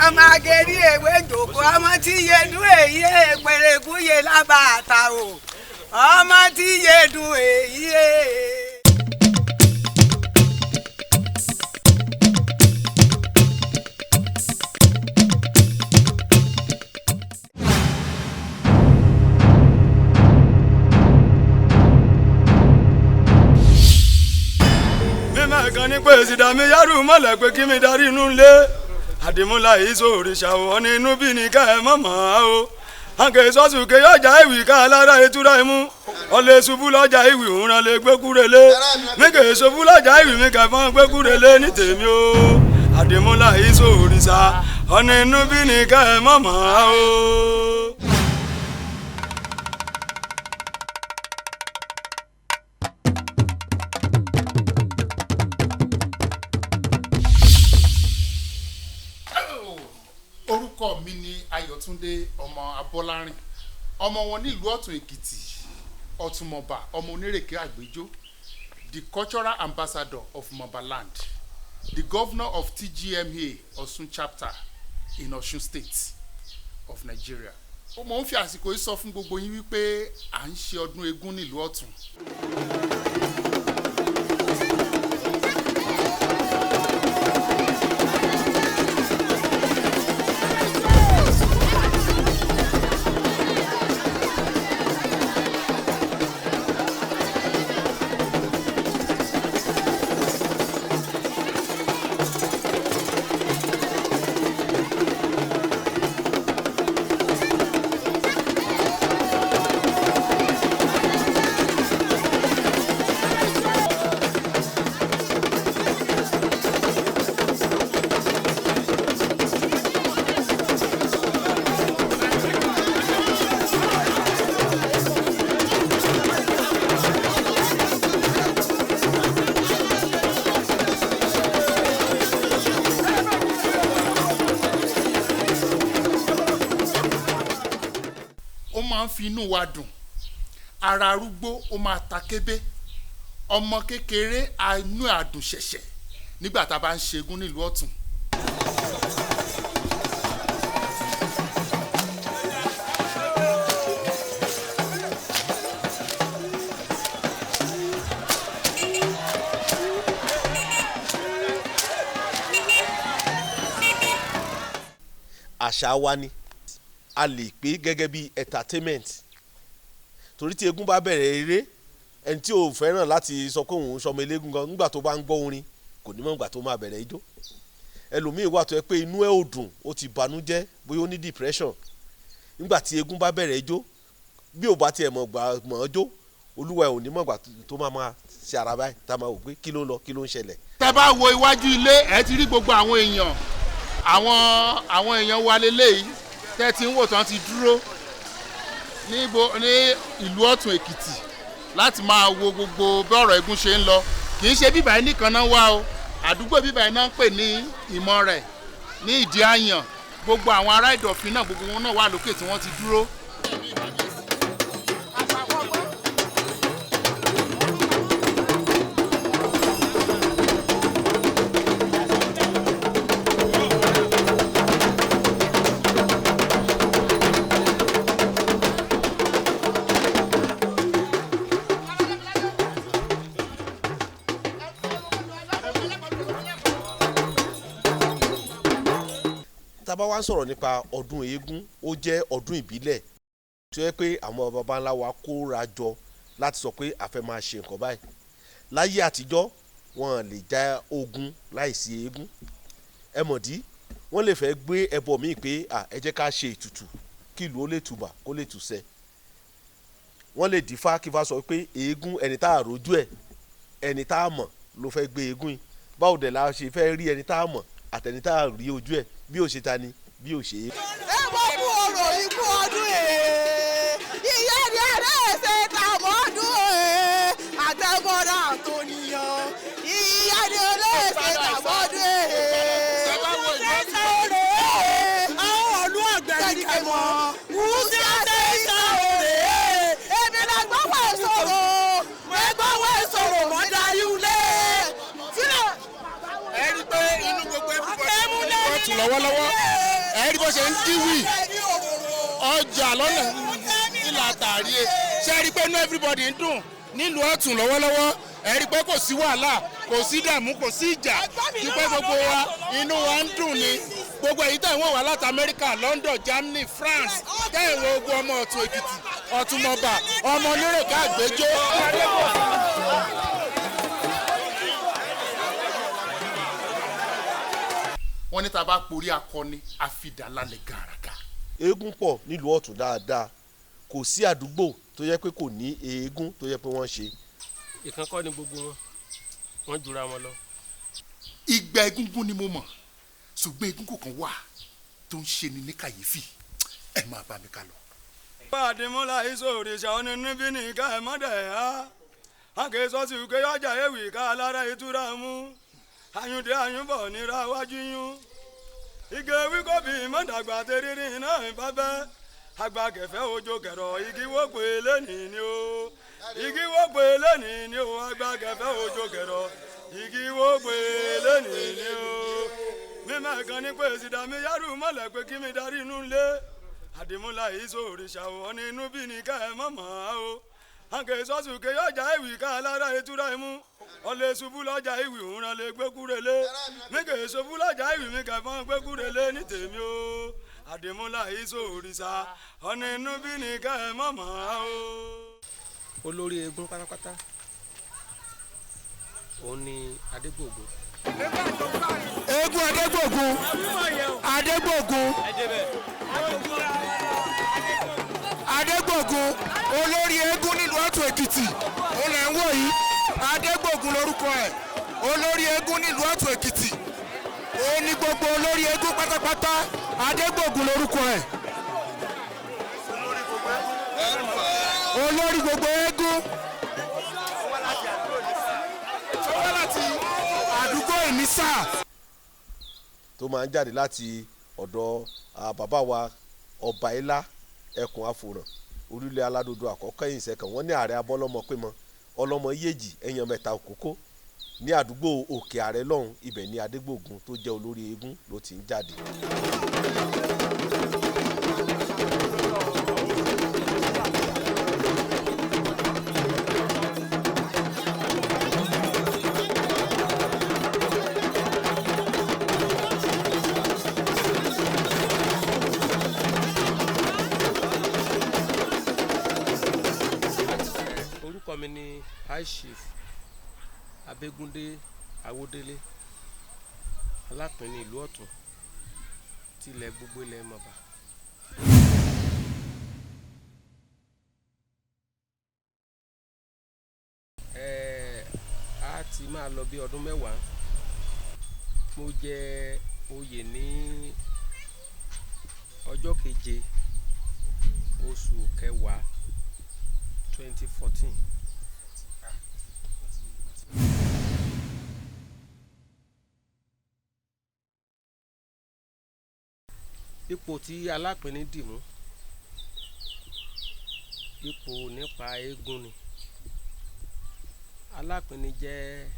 ọmọ agẹrí ewé jòkó ọmọ tí yedu èyí pèrèkúyè lábàtà o ọmọ tí yedu èyí. kan ní pé ìsìdá mi yárù mọ́lẹ̀ pé kí mi darí inú ilé àdìmúlà ìṣó òrìṣà wọn ní inú bí ní ká ẹ mọ̀mọ́ o àǹkè sọ́sù ké yọjà ìwì ká alára ìtura imú ọ̀lẹ́ ṣubú lọ́jà ìwì òun rán lè gbẹ́kúrẹ́lé mi kè ṣubú lọ́jà ìwì mi kẹfọ́n gbẹ́kúrẹ́lé ní tèmi o àdìmúlà ìṣó òrìṣà wọn ní inú bí ní ká ẹ mọ̀mọ́ o. orúkọ mi ni Ayọ̀túndé ọmọ Abọ́lárin ọmọ wọn nílùú Ọ̀tún Èkìtì Ọ̀túnmọ̀bà ọmọ onírèké àgbéjó the cultural ambassador of Mobaland the governor of TGMA Ọ̀ṣun chapter in Ọ̀ṣun state of Nigeria. mo ń fi àsìkò yìí sọ fún gbogbo yín wípé à ń ṣe ọdún eégún nílùú Ọ̀tún. fi inú wa dùn ara arúgbó ó máa ta kébé ọmọ kékeré inú àdùn ṣẹ̀ṣẹ̀ nígbà tá a bá ń ṣegún nílùú Ọ̀tún. àṣà wa ni a lè pè gẹ́gẹ́ bí entertainment torí tí eégún bá bẹ̀rẹ̀ eré ẹni tí ò fẹ́ràn láti sọ pé òun sọmọ eléégún gan nígbà tó bá ń gbọ́ orin kò ní mọ̀ nígbà tó máa bẹ̀rẹ̀ ijó ẹlòmíì wà tó yẹ pé inú ẹ̀ ò dùn ó ti banújẹ́ bóyá ó ní depression nígbà tí eégún bá bẹ̀rẹ̀ ijó bí ò bá tiẹ̀ mọ̀ ọ́ jó olúwa ẹ̀ ò ní mọ̀ nígbà tó máa ṣe ara báyìí tá a máa wò pé kí ló ń lọ kí ló ń ṣẹlẹ̀. tẹ́ bá wo iwájú ilé ẹ ti rí gbogbo àwọn èèyàn àwọn èèyàn wa lélẹ́yìí tẹ́ ti ń wò tán ti dúró ní ìlú Ọ̀tún Èkìtì láti máa wo gbogbo bí ọ̀rọ̀ eégún ṣe ń lọ kì í ṣe bíbá yìí nìkan náà wá o àdúgbò bíbá yìí náà ń pè ní Ìmọ̀rẹ̀ ní Ìdí Àyàn gbogbo àwọn ará Ìdọ̀fin náà gbogbo wọn náà wà lókè tí wọ́n ti dúró. tábà wá ń sọ̀rọ̀ nípa ọdún eégún ó jẹ́ ọdún ìbílẹ̀ tó yẹ pé àwọn baba ńlá wa kóra jọ láti sọ pé a fẹ́ máa ṣe nǹkan báyìí láyé àtijọ́ wọn lè já ogun láìsí eégún ẹ mọ̀dí wọ́n lè fẹ́ gbé ẹbọ míì pé ẹ jẹ́ ká ṣe ètùtù kí ìlú ó lè tùbà kó lè tùsẹ̀ wọ́n lè dífá kí fá sọ pé eégún ẹni tá a rojú ẹ̀ ẹni tá a mọ̀ ló fẹ́ gbé eégún yìí báwo dẹ̀ la ṣe fẹ́ rí ẹni tá a mọ̀ àtẹni tá a rí ojú ẹ̀ bí ó ṣe ta ni bí ó ṣe. ẹ wọ́n kú ọ̀rọ̀ ikú ọdún ìyá ni ẹ̀rẹ́ ẹ̀sẹ̀ tàmọ́dún àtẹ̀mọ́ra àtòníyàn ìyá ni ẹ̀rẹ́ ẹ̀sẹ̀ tàmọ́dún àwọn ọ̀lú ọ̀gbẹ̀rì kẹmọ́ wúsí ẹ̀sẹ̀ ìsàwòrè èmi náà gbọ́wọ́ ìṣòro ẹgbọ́wọ́ ìṣòro mọ́jà yúlé ẹ rí i pé inú gbogbo ẹbí bọ́ sí ọ̀tún lọ́wọ́lọ́wọ́. ẹ̀rí bó ṣe ń kíwì ọjà lọ́nà ìlà àtàrí ẹ̀ ṣe rí pé inú everybody ń dùn nílùú Ọ̀tún lọ́wọ́lọ́wọ́ ẹ̀rí pé kò sí wàhálà kò sí dààmú kò sí ìjà dúpẹ́ gbogbo wa inú wa ń dùn ni gbogbo èyí tẹ̀ wọ́n wá láti Amẹ́ríkà London Germany France tẹ̀ ìwọ̀n ogun ọmọ Ọ̀tún Èkìtì Ọ̀túnmọ̀bà ọmọ onírèké àgbéjó. wọ́n ní tá a bá porí akọni àfidàlálẹ̀ gàràgà. eégún pọ̀ nílùú Ọ̀tún dáadáa kò sí àdúgbò tó yẹ pé kò ní eégún tó yẹ pé wọ́n ṣe. ìkan kọ́ ni gbogbo wọn jura wọn lọ. ìgbà egúngún ni mo mọ̀ ṣùgbọ́n egúngún kan wà tó ń ṣe ni ní kàyéfì ẹ máa bá mi ká lọ. Àdìmúlà iṣẹ́ òrìṣà ọ̀nì níbí ní ìka ẹ̀ mọ́dẹ̀ ẹ́ àkè sọ́ọ̀sì òkè ọjà ewì ká alára ìtura mú àyùndé àyùnbọ̀ nira wájú yún igi wíkọ́bì mọ́dàgbà tẹ́rìrì náà bábẹ́ àgbà kẹfẹ́ ojo kẹrọ igi wọ́pọ̀ eléni ni o igi wọ́pọ̀ eléni ni o àgbà kẹfẹ́ ojo kẹrọ igi wọ́pọ̀ eléni ni o mímẹ́ kan ní pé sídàmí yàrá mọ́lẹ̀ pé kí mi darí inú lé. Àdìmúlà iṣẹ́ òrìṣà ọ̀nì inú bí ní ká ẹ mọ̀mọ́ o àǹkè sọ́sùkè yọjà ìwì ká alára ìtura imú ọ̀lẹ́ ṣubú lọ́jà ìwì òun lè gbẹ́kúrẹ́lé mi kè ṣubú lọ́jà ìwì mi kẹfọ́n gbẹ́kúrẹ́lé ní tèmi o Àdìmúlà iṣẹ́ òrìṣà ọ̀nì inú bí ní ká ẹ mọ̀mọ́ o. olórí eégún pátápátá òun ni Adégbògun. eégún Adégbògun Adégbògun olórí eégún nílùú Ọ̀tún Èkìtì ó lẹ̀ ń wò yìí Adégbògun lórúkọ ẹ̀ olórí eégún nílùú Ọ̀tún Èkìtì ó ní gbogbo olórí eégún pátápátá Adégbògun lórúkọ ẹ̀ olórí gbogbo eégún wá láti àdúgbò Ìnísà tó máa ń jáde láti ọ̀dọ̀ bàbá wa ọba ilá ẹkùn àfòràn orílẹ̀ aládòdó àkọ́kọ́ yìí sẹ́kàn wọ́n ní ààrẹ abọ́lọ́mọ pé mọ́ ọlọ́mọ yéèjì ẹ̀yàn mẹ́ta òkókó ní àdúgbò òkè ààrẹ lọ́hùn ibẹ̀ ní Adégbògun tó jẹ́ olórí eégún ló ti ń jáde. mi ni High Chief Abẹ́gúndé Awódélé Alápẹ̀ní ìlú Ọ̀tún tilẹ̀ gbogbo ilẹ̀ Mọ̀bà. A ti máa lọ bí ọdún mẹ́wàá mo jẹ oyè ní ọjọ́ keje oṣù kẹwàá 2014. ipò tí Alápẹ̀ní dì mú ipò nípa eégún ni. Alápẹ̀ní jẹ́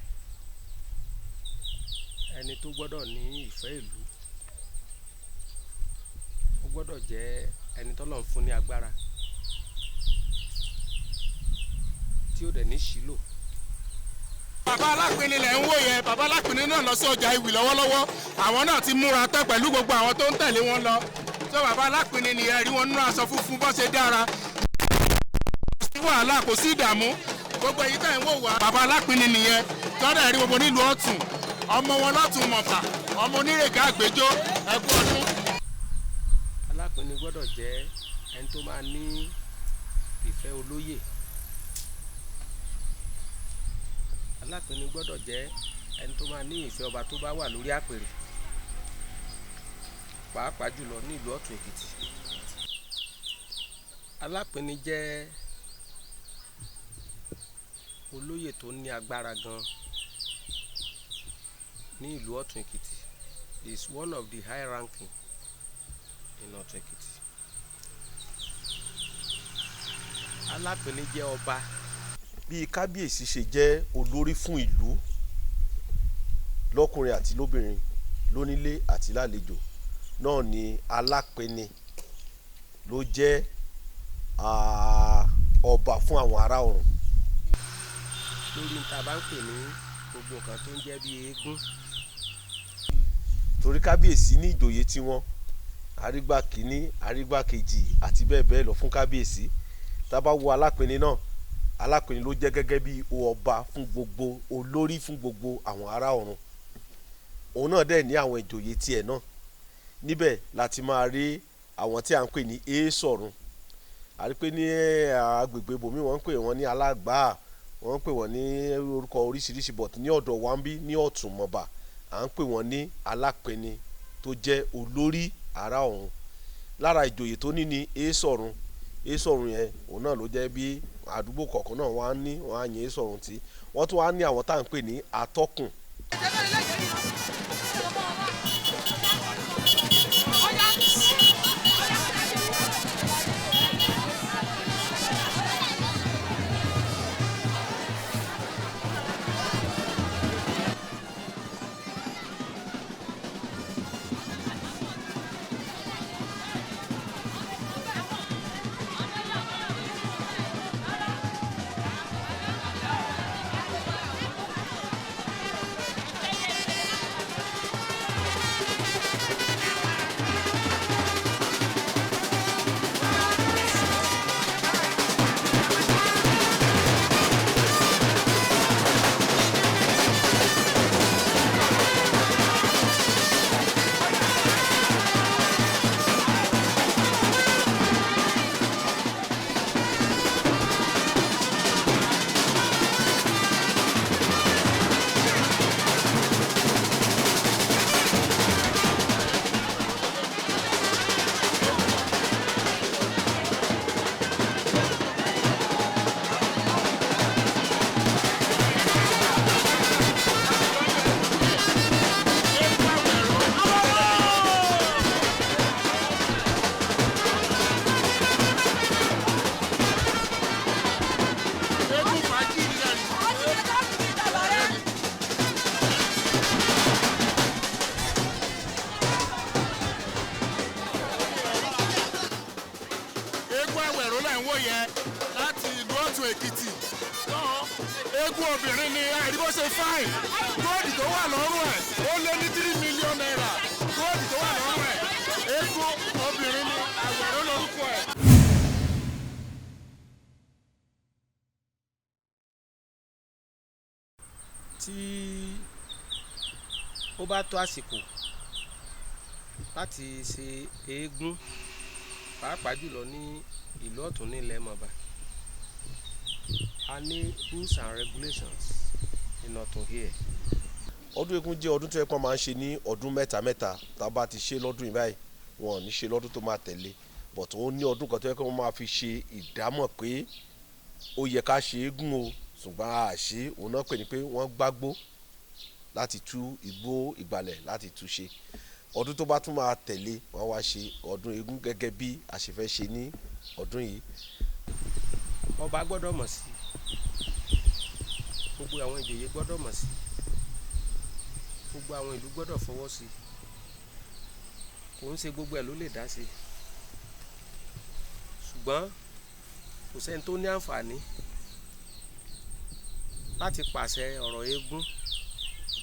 ẹni tó gbọ́dọ̀ ní ìfẹ́ ìlú, ó gbọ́dọ̀ jẹ́ ẹni tọ́lọ́run fún ní agbára tí ó dẹ̀ ní ṣìlò. bàbá Alápẹ̀ní lẹ̀ ń wò yẹn, bàbá Alápẹ̀ní náà lọ sí ọjà ìwì lọ́wọ́lọ́wọ́, àwọn náà ti múra tán pẹ̀lú gbogbo àwọn tó ń tẹ̀lé wọn lọ. tó bàbá Alápẹ̀ní nìyẹn, rí wọn nínú aṣọ funfun bó ṣe dára, kò sí wàhálà kò sí ìdààmú, gbogbo èyí tẹ̀ ń wò wá. bàbá Alápẹ̀ní nìyẹn tọ́lá rí gbogbo nílùú Ọ̀tún, ọmọ wọn lọ́tún Mọ̀bà, ọmọ onírèké àgbéjó, ẹkú ọdún. Alápẹ̀ní gbọ́dọ̀ jẹ́ ẹni tó máa ní ìfẹ́ olóyè. Alápẹ̀ní gbọ́dọ̀ jẹ́ ẹni tó máa ní ìfẹ́ ọba tó bá wà lórí àpèrè, pàápàá jùlọ ní ìlú Ọ̀tún Èkìtì. Alápẹ̀ní jẹ́ olóyè tó ní agbára gan ní ìlú Ọ̀tún Èkìtì. He is one of the high ranking in Ọ̀tún Èkìtì. Alápẹ̀ní jẹ́ ọba. bí kábíyèsí ṣe jẹ́ olórí fún ìlú lọ́kùnrin àti lóbìnrin, lónílé àti lálejò, náà ni Alápẹ̀ni ló jẹ́ ọba fún àwọn ará ọ̀run. lórí níta bá ń pè ní gbogbo nǹkan tó ń jẹ́ bí eégún. torí kábíyèsí ní ìjòyè tiwọn arígbà kínní arígbà kejì àti bẹ́ẹ̀ bẹ́ẹ̀ lọ fún kábíyèsí. tá a bá wo Alápẹ̀ni náà, Alápẹ̀ni ló jẹ́ gẹ́gẹ́ bí ọba fún gbogbo olórí fún gbogbo àwọn ará ọ̀run. òun náà dẹ̀ ní àwọn ìjòyè tiẹ̀ náà. níbẹ̀ láti máa rí àwọn tí a ń pè ní èèsọ̀run. a rí pé ní agbègbè bòmí wọ́n ń pè wọ́n ní alágbà, wọ́n ń pè wọ́n ní orúkọ oríṣiríṣi, but ní ọ̀dọ̀ wa ń bí ní Ọ̀túnmọ̀bà à ń pè wọ́n ní Alápẹ̀ni tó jẹ́ olórí ará ọ̀run. lára ìjòyè tó ní ní èèsọ̀run. èèsọ̀run yẹn òun náà ló jẹ́ bí àdúgbò kọ̀ọ̀kan náà wọ́n á yìn èèsọ̀run tí wọ́n tún wá ní àwọn tá à ń pè ní atọ́kùn. Èkìtì eégún obìnrin ni àìrí bó ṣe fáìn. góòdì tó wà lọ́rùn ẹ̀ ó lé ní 3 mílíọ̀nù náírà. góòdì tó wà lọ́rùn ẹ̀ eégún obìnrin ni Àwẹ̀ró lórúkọ ẹ̀. tí ó bá tó àsìkò láti ṣe eégún pàápàá jùlọ ní ìlú Ọ̀tún ní ilẹ̀ Mọ̀bà, a ní rules and regulations in Ọ̀tún here. ọdún eégún jẹ́ ọdún tó yẹ kó máa ń ṣe ní ọdún mẹ́ta tá a bá ti ṣe lọ́dún yìí báyìí wọn ò ní ṣe lọ́dún tó máa tẹ̀lé, but ó ní ọdún kan tó yẹ kó máa fi ṣe ìdámọ̀ pé ó yẹ ká ṣe eégún o, ṣùgbọ́n àṣé òun náà pè ní pé wọ́n gbágbó láti tú igbó ìgbàlẹ̀ láti tú ṣe. ọdún tó bá tún máa tẹ̀lé wọ́n wá ṣe ọdún eégún gẹ́gẹ́ bí a ṣe fẹ́ ṣe ní ọdún yìí. ọba gbọ́dọ̀ mọ̀ sí, gbogbo àwọn ìjòyè gbọ́dọ̀ mọ̀ sí, gbogbo àwọn ìlú gbọ́dọ̀ fọwọ́ sí, kò ń ṣe gbogbo ẹ̀ ló lè dá sí, ṣùgbọ́n kò sẹ́ni tó ní àǹfààní láti pàṣẹ ọ̀rọ̀ eégún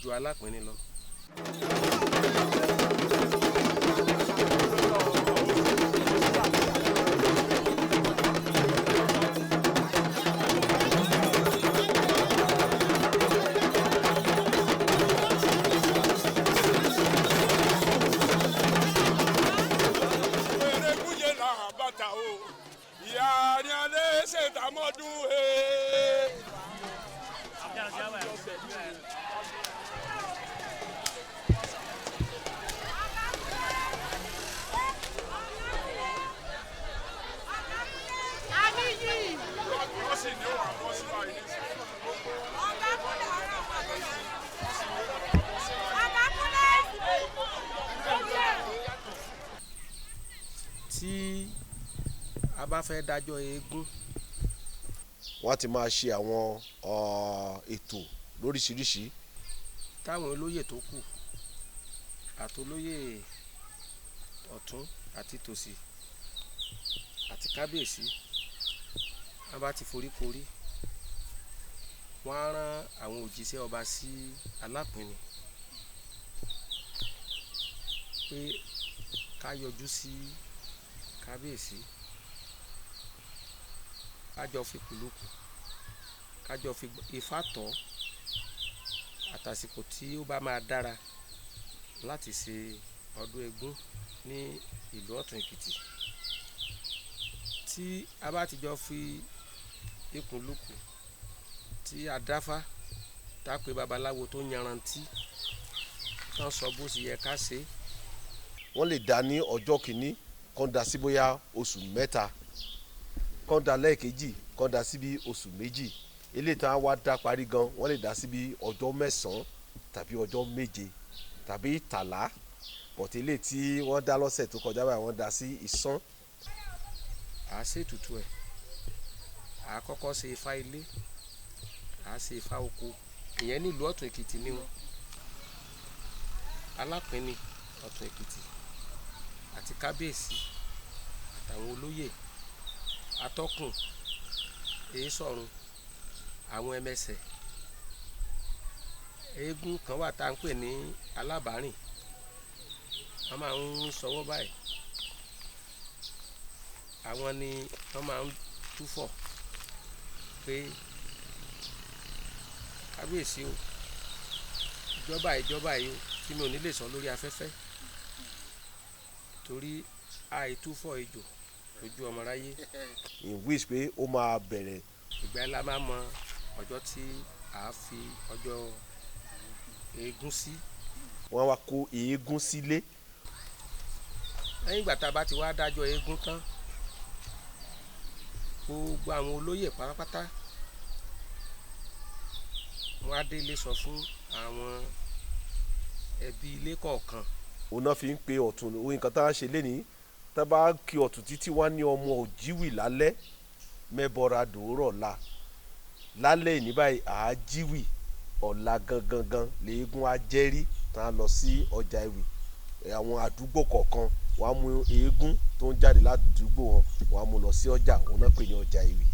ju Alápẹ̀ni lọ. tí a bá fẹ́ dájọ́ eégún, wọ́n ti máa ṣe àwọn ètò lóríṣiríṣi. táwọn olóyè tó kù àtolóyè ọ̀tún àti tòsì àti kábíyèsí wọ́n bá ti forí korí wọ́n á rán àwọn òjíṣẹ́ ọba sí Alápinni pé ká yọjú sí kábíyèsí kájọ fi kùlùkù kájọ fi ifá tọ́ àtàsìkò tí ó bá máa dára láti ṣe ọdún eégún ní ìlú Ọ̀tún Èkìtì. Tí a bá ti jọ fi ikùn lùkù tí a dáfá tá a pè babaláwo tó yanrantí tán sọ bó ṣe yẹ ká ṣe. wọ́n lè dá ní ọjọ́ kìíní kán dá sí bóyá oṣù mẹ́ta kán dá lẹ́ẹ̀kejì kán dá sí bí oṣù méjì eléyìí tí wọ́n wá dá parí gan wọ́n lè dá sí bí ọjọ́ mẹ́sàn-án tàbí ọjọ́ méje tàbí tàlá bọ̀tẹ́ eléyìí tí wọ́n dá lọ́sẹ̀ tó kọjá báyìí wọ́n dá sí ìsán. À á ṣètùtù ẹ̀ à á kọ́kọ́ ṣe ifá ilé à á ṣe ifá oko ìyẹn ní ìlú Ọ̀tún Èkìtì ní wọn Alápinni Ọ̀tún Èkìtì àti kábíyèsí àtàwọn olóyè atọ́kùn èésọ̀run àwọn ẹmẹsẹ̀ eégún kan wà tá à ń pè ní alábàárìn wọ́n máa ń sọwọ́ báyìí àwọn ni wọ́n máa ń túfọ̀ pé kábíyèsí o ìjọba yìí o tí mi ò ní lè sọ lórí afẹ́fẹ́ torí àìtúfọ̀ ejò lójú ọmọ ráyé. in which pé ó máa bẹ̀rẹ̀. ìgbà ńlá máa mọ ọjọ́ tí a fi ọjọ́ eégún sí. wọ́n wá kó eégún sílé. lẹ́yìn ìgbà tá a bá ti wá dájọ́ eégún tán gbogbo àwọn olóyè pátápátá wọ́n á délé sọ fún àwọn ẹbí ilé kọ̀ọ̀kan. òun náà fi ń pe ọ̀tún nǹkan tá a ṣe lénìí tá a bá kí ọ̀tún títí wá ní ọmọ òjíwì lálẹ́ mẹ́bọra dòórọ̀ la lálẹ́ ní báyìí àájíwì ọ̀la gangan léegun ajẹ́rí tá a lọ sí ọjà ìwì àwọn àdúgbò kọ̀ọ̀kan wọ́n á mú eégún tó ń jáde ládùúgbò wọn wọ́n á mú lọ sí ọjà òun náà pè ní ọjà ìwì.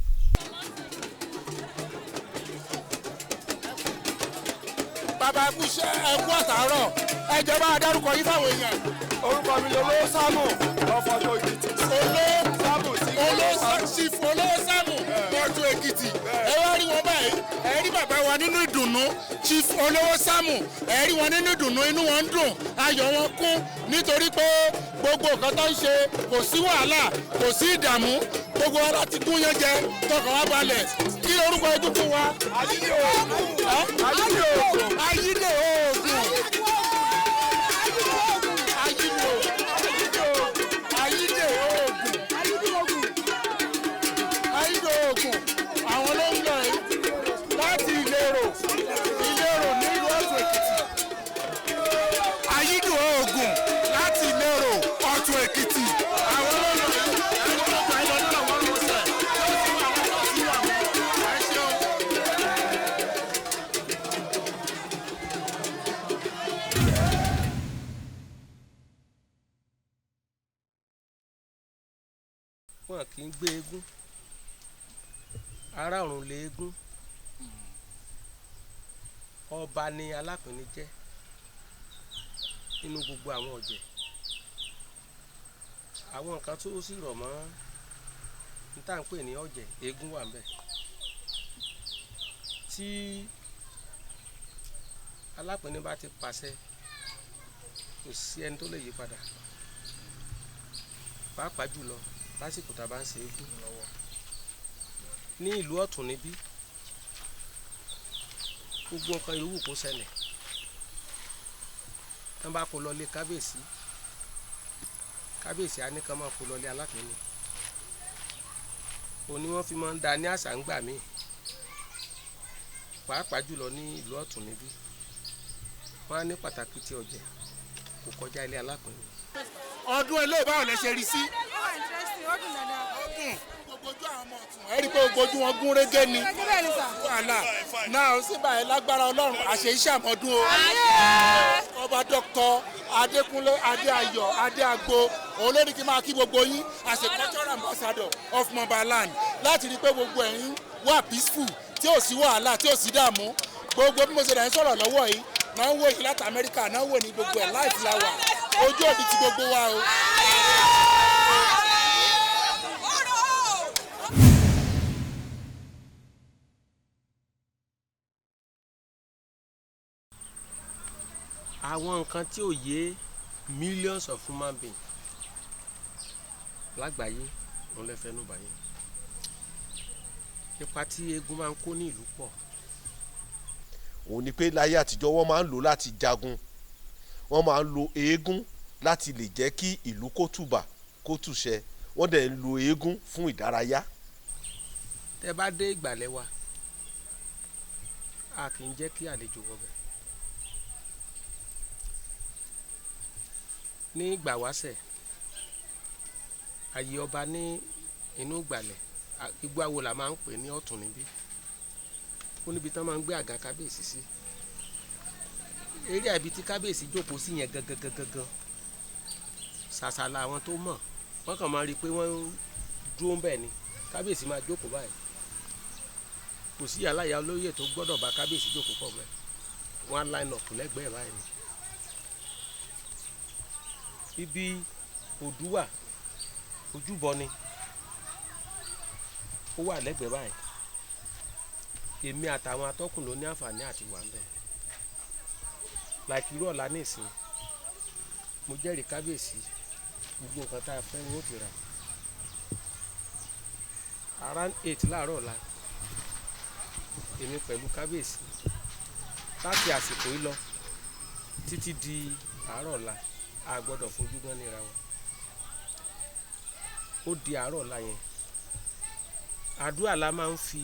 bàbá ẹkúṣẹ́ ẹkú àtàárọ̀ ẹjọ́ bá dárúkọ yín fáwọn èèyàn. orúkọ mi ló lówó sámù ọ̀fọ̀jọ́ Èkìtì. Chief Olówó Sámù Ọ̀tún Èkìtì ẹ wá rí wọn báyìí ẹ rí bàbá wa nínú ìdùnnú Chief Olówó Sámù ẹ rí wọn nínú ìdùnnú inú wọn ń dùn ayọ̀ wọn kún nítorí pé gbogbo nǹkan tó ń ṣe kò sí wàhálà kò sí ìdààmú gbogbo wa láti gún yẹn jẹ tọkàn wa balẹ̀ kí orúkọ ẹdún fún wa. Ayíde Ògùn. Ayíde Ògùn. Ayíde Ògùn. Àwọn ló ń lọ yìí láti Ìlérò nílùú Ọ̀tún Èkìtì. Ayíde Ògùn láti Ìlérò Ọ̀tún Èkìtì. Àwọn ló ń lọ yìí ẹni tó gbà yín lọ nínú àwọn ọ̀sẹ̀ yóò fún àwọn tó sí àwọn ẹ ṣeun. Wọn kì í gbé eégún ará ọ̀run lé eégún ọba ni Alápinni jẹ́ nínú gbogbo àwọn ọ̀jẹ̀ àwọn nǹkan tó sì rọ̀ mọ́ ní tá à ń pè ní ọ̀jẹ̀ eégún wà ńbẹ̀ tí Alápinni bá ti pàṣẹ kò sí ẹni tó lè yí padà pàápàá jùlọ lásìkò tá a bá ń ṣe eégún lọ́wọ́ ní ìlú Ọ̀tún níbí gbogbo nǹkan yòówù kó ṣẹlẹ̀ tán bá kó lọlé kábíyèsí á ní kán máa kó lọlé Alápinni òní wọ́n fi máa ń da ní àṣà ń gbà míì pàápàá jùlọ ní ìlú Ọ̀tún níbí wọ́n á ní pàtàkì tí ọ̀jẹ̀ kò kọjá ilé Alápinni. ọdún eléyìí báwo lẹ ṣe rí sí. ọdún dáadáa. gbogbo ojú àwọn ọmọ ọ̀tún ẹ rí i pé gbogbo ojú wọn gún régé ni. wàhálà náà ó sì bá ẹ lágbára Ọlọ́run àṣẹ iṣẹ́ àmọ́dún o. ọba Dr. Adékúnlé Adéayọ̀ Adéagbo òun ló ní kí n máa kí gbogbo yín as a cultural ambassador of Mobaland láti rí i pé gbogbo ẹ̀yin wà peaceful tí ò sí wàhálà tí ò sí dààmú gbogbo bí mo ṣe dàn sọ̀rọ̀ lọ́wọ́ yìí náà ń wò yìí láti Amẹ́ríkà náà ń wò ní gbogbo ẹ̀ láìpẹ́ la wà ojú òbí ti gbogbo wa o. àwọn nǹkan tí ò yé millions of human beings lágbàáyé ló lè fẹ́ nù báyìí ipa tí eégún máa ń kó ní ìlú pọ̀. òun ni pé láyé àtijọ́ wọ́n máa ń lò láti jagun wọ́n máa ń lo eégún láti lè jẹ́ kí ìlú kó tùbà kó tùṣẹ wọ́n dẹ̀ ń lo eégún fún ìdárayá. tẹ́ bá dé ìgbàlẹ̀ wa a kì í jẹ́ kí àlejò wọbẹ̀. ní ìgbà wáṣẹ̀ àyè ọba ní inú ìgbàlẹ̀ igbó awo la máa ń pè ní ọ̀tún níbí ó níbi tán máa ń gbé àga kábíyèsí sí eré àbí tí kábíyèsí jókòó sí yẹn gangan ṣàṣàlà àwọn tó mọ̀ wọ́n kàn máa rí i pé wọ́n dúró ń bẹ̀ ni kábíyèsí máa jókòó báyìí kò sí aláya olóyè tó gbọ́dọ̀ bá kábíyèsí jókòó pọ̀ mẹ́ wọ́n á line up lẹ́gbẹ̀ẹ́ báyìí ni. ibi òdúwà ojúbọ ni ó wà lẹ́gbẹ̀ẹ́ báyìí èmi àtàwọn atọ́kùn ló ní àǹfààní àti wà ńbẹ̀ láìkí irú ọ̀la ní ìsìn mo jẹ́rìí kábíyèsí gbogbo nǹkan tá a fẹ́ ni ó ti rà around 8 láàárọ̀ ọ̀la èmi pẹ̀lú kábíyèsí láti àsìkò yìí lọ títí di àárọ̀ ọ̀la a gbọ́dọ̀ fojú gan níra wọn ó di àárọ̀ ọ̀la yẹn àdúrà la máa ń fi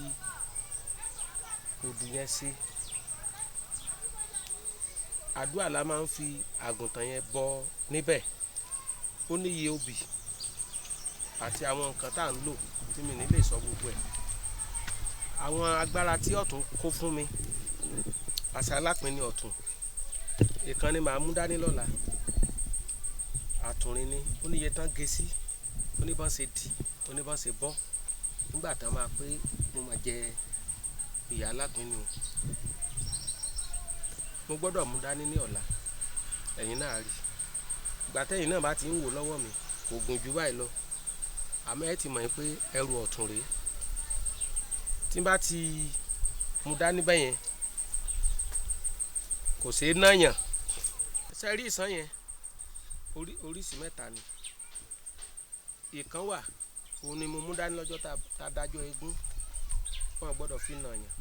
òdù yẹn ṣe àdúrà la máa ń fi àgùntàn yẹn bọ níbẹ̀ ó níye obì àti àwọn nǹkan tá à ń lò tí mi ní lè sọ gbogbo ẹ̀ àwọn agbára tí ọ̀tún kó fún mi àṣà alápínì ọ̀tún ìkànnì màá mú dání lọ́la àtùnrin ni ó níye tán gé sí oníbọn ṣe dì oníbọn ṣe bọ́ nígbà tán máa pé mo máa jẹ ìyá alápínì o mo gbọ́dọ̀ mú dání ní ọ̀la ẹ̀yin náà rí ìgbà tẹ́yìn náà bá ti ń wò lọ́wọ́ mi kò gùn jù báyìí lọ àmọ́ ẹ ti mọ̀ pé ẹrù ọ̀tún rèé tí n bá ti mú dání bẹ́yẹn kò ṣeé náyàn ṣe rí ìsàn yẹn oríṣìí mẹ́ta ni ìkan wà òun ni mo mú dání lọ́jọ́ tá dájọ́ eégún wọn gbọ́dọ̀ fi nàyàn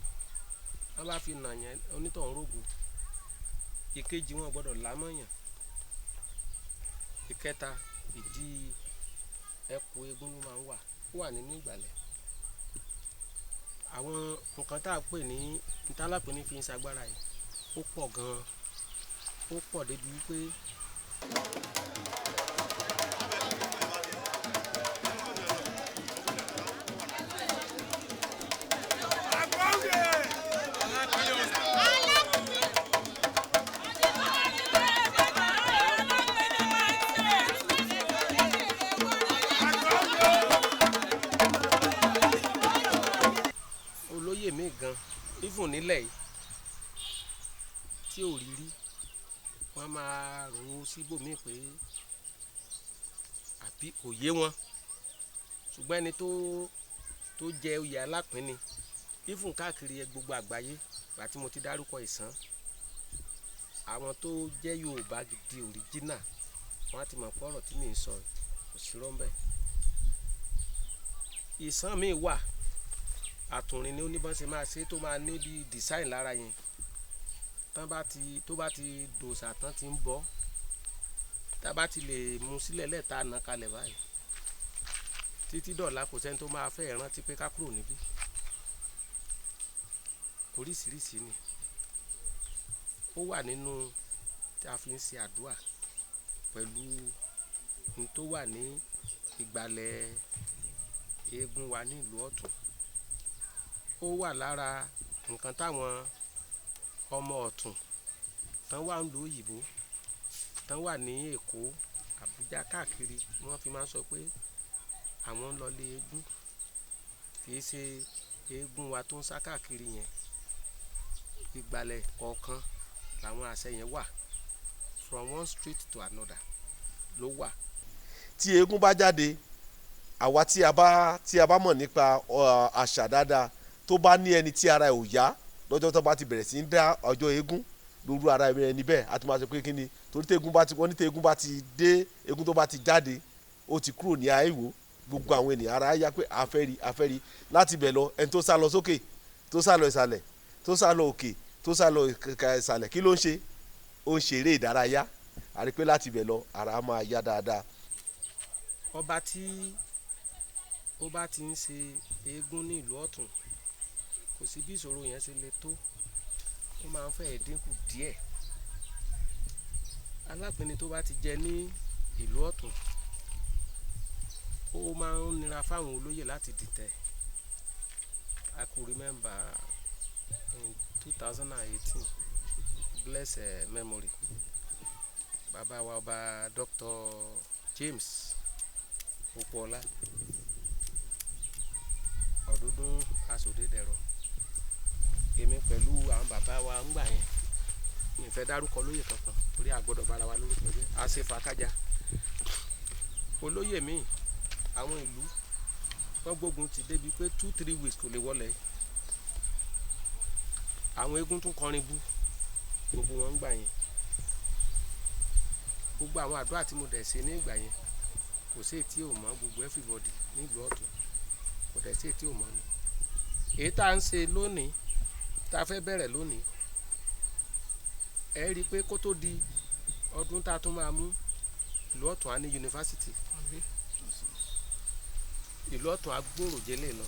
wọn bá fi nàyàn onítọ̀hún rògbò ìkejì wọn gbọ́dọ̀ lámọ̀yàn ìkẹta ìdí ẹkù eégún ló máa ń wà ó wà nínú ìgbàlẹ̀ àwọn nǹkan tá a pè ní ntálàpé ní fi ń ṣagbára yìí ó pọ̀ gan-an ó pọ̀ débi wípé olóyè mi gan ifun nílẹ̀ yìí tí ò rí rí wọ́n máa rò síbòmíì pé àbí kò yé wọn ṣùgbọ́n ẹni tó jẹ oyè alápínì ifun káàkiri gbogbo àgbáyé gbà tí mo ti dárúkọ ìsàn àwọn tó jẹ́ Yorùbá gidi òríjínà wọ́n á ti mọ̀ pé ọ̀rọ̀ tí mi ń sọ kò sí rọ́ńbẹ́ ìsàn mi wà àtùnrin ni oníbọ̀nsẹ̀ máa ṣe tó máa ní bí design lára yẹn tó bá ti dòṣà tán ti ń bọ́ tá a bá ti lè mú sílẹ̀ lẹ́ẹ̀ta àná kalẹ̀ báyìí títí dọ̀la kò sẹ́ni tó máa fẹ́ rántí pé ká kúrò níbí oríṣiríṣi ni ó wà nínú tí a fi ń ṣe àdúrà pẹ̀lú ní tó wà ní ìgbàlẹ̀ eégún wa ní ìlú Ọ̀tún ó wà lára nǹkan táwọn ọmọ Ọ̀tún tán wà ń lo òyìnbó tán wà ní Èkó Àbújá káàkiri wọ́n fi máa ń sọ pé àwọn ń lọlé eégún kì í ṣe eégún wa tó ń sá káàkiri yẹn ìgbàlẹ̀ kọ̀ọ̀kan làwọn àṣẹ yẹn wà from one street to another ló wà. tí eégún bá jáde àwa tí a bá mọ̀ nípa àṣà dáadáa tó bá ní ẹni tí ara ẹ̀ ò yá lọ́jọ́ tó bá ti bẹ̀rẹ̀ sí ń dá ọjọ́ eégún lóru ara ẹni bẹ́ẹ̀ a ti máa sọ pé kí ni torí tí eégún bá ti dé eégún tó bá ti jáde ó ti kúrò ní àìwò gbogbo àwọn ènìyàn ara yá pé àfẹ́rí láti bẹ̀ lọ ẹni tó sá lọ sókè tó sá lọ ìsàlẹ̀ tó sá lọ òkè tó sá lọ ìsàlẹ̀ kí ló ń ṣe ó ń ṣeré ìdárayá àrí pé láti bẹ̀ lọ ara máa yá dáadáa. ọba tí ó bá ti ń ṣe eégún ní ìlú Ọ̀tún kò sí bí ìṣòro yẹn ṣe le tó ó máa ń fẹ́ dínkù díẹ̀. Alápinni tó bá ti jẹ ní ìlú Ọ̀tún ó máa ń nira fáwọn olóyè láti dìtẹ̀. I could remember in 2018 bless memory bàbá wa ọba Dr. James Popoola Ọ̀dúndún Asòdédẹ̀rọ̀ èmi pẹ̀lú àwọn bàbá wa ń gbà yẹn mi fẹ́ dárúkọ olóyè kankan torí a gbọ́dọ̀ bára wa lórúkọ jẹ́ a ṣe fàákájà olóyè míì àwọn ìlú wọ́n gbógun ti débi pé 2-3 weeks kò lè wọlé àwọn eégún tún kọrin bú gbogbo wọn ń gbà yẹn gbogbo àwọn àdúrà tí mo dẹ̀ ṣe ní ìgbà yẹn kò sí èyí tí ò mọ̀ gbogbo everybody nílùú Ọ̀tún kò dẹ̀ sí èyí tí ò mọ̀ ni èyí tá à ń ṣe lónìí tá a fẹ́ bẹ̀rẹ̀ lónìí ẹ rí i pé kó tó di ọdún tá a tún máa mú ìlú Ọ̀tún á ní yunifásitì ìlú Ọ̀tún á gbòòrò jẹ́lẹ̀ lọ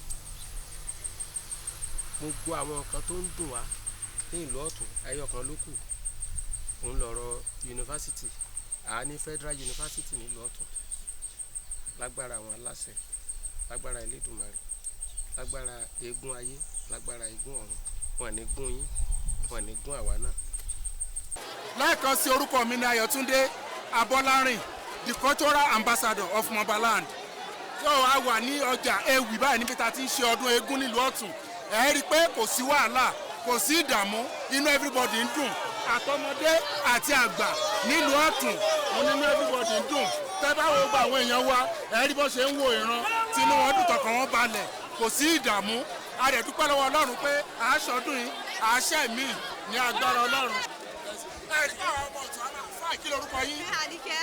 gbogbo àwọn nǹkan tó ń dùn wá ní ìlú Ọ̀tún ẹyọ kan ló kù òun lọ̀rọ̀ yunifásitì à ní federal yunifásitì nílùú Ọ̀tún lágbára àwọn aláṣẹ lágbára Elédùmarè lágbára eégún ayé lágbára eégún ọ̀run wọn ní gún yín wọn ní gún àwa náà. lẹ́ẹ̀kan sí orúkọ mi ní Ayọ̀túndé Abọ́lárìn the cultural ambassador of Mobaland tó a wà ní ọjà Ewì báyìí níbi tá a ti ń ṣe ọdún eégún nílùú Ọ̀tún ẹ rí i pé kò sí wàhálà kò sí ìdààmú inú everybody ń dùn àtọmọdé àti àgbà nílùú Ọ̀tún wọn nínú everybody ń dùn tẹ́ bá wo gba àwọn èèyàn wa ẹ rí bó ṣe ń wo ìran tí inú wọn dùn tọkàn wọn balẹ̀ kò sí ìdààmú a dẹ̀ dúpẹ́ lọ́wọ́ Ọlọ́run pé àásọdún yìí àáṣẹ́ mi ní agbára Ọlọ́run. ẹ rí báwọn ọmọ Ọ̀tún àná fáì kí lorúkọ yín. Àníkẹ́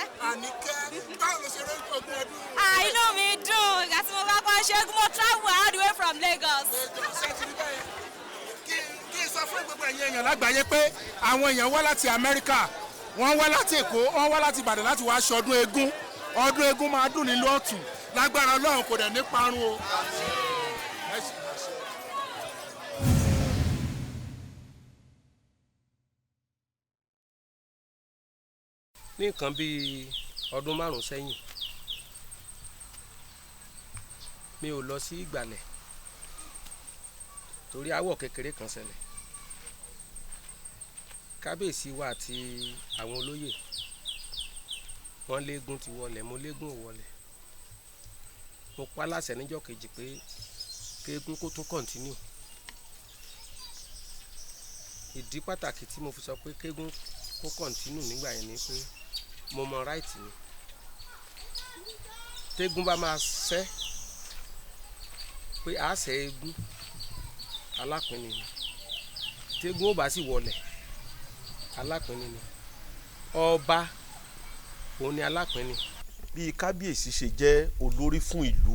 báwo ló ṣe rí ogún ọdún. inú mi dùn ìgbà tí mo bá kọ́ ṣe é mo travel all the way from Lagos. ṣé ti rí bẹ́ẹ̀ kí n sọ fún gbogbo ẹ̀yin èèyàn lágbàáyé pé àwọn èèyàn wá láti Amẹ́ríkà wọ́n wá láti Èkó wọ́n wá láti Ìbàdàn láti wá ṣọdún eégún ọdún eégún máa dùn nílùú Ọ̀tún lágbára Ọlọ́run kò dẹ̀ ní parun o. ní nǹkan bíi ọdún 5 sẹ́yìn mi ò lọ sí Ìgbàlẹ̀ torí aáwọ̀ kékeré kan ṣẹlẹ̀ kábíyèsí wa àti àwọn olóyè wọ́n léegun ti wọlé mo léegun ò wọlé mo pa láṣẹ níjọ́ kejì pé kéegun kó tún kọ́ntínú ìdí pàtàkì tí mo fi sọ pé kéegun kó kọ́ntínú nígbà yẹn ni pé mo mọ ráìtì mi tégún bá máa ṣẹ́ pé a ṣe eégún alápinni ni tégún ó bá sì wọlé alápinni ni ọba òun ni alápinni. bí kábíyèsí ṣe jẹ́ olórí fún ìlú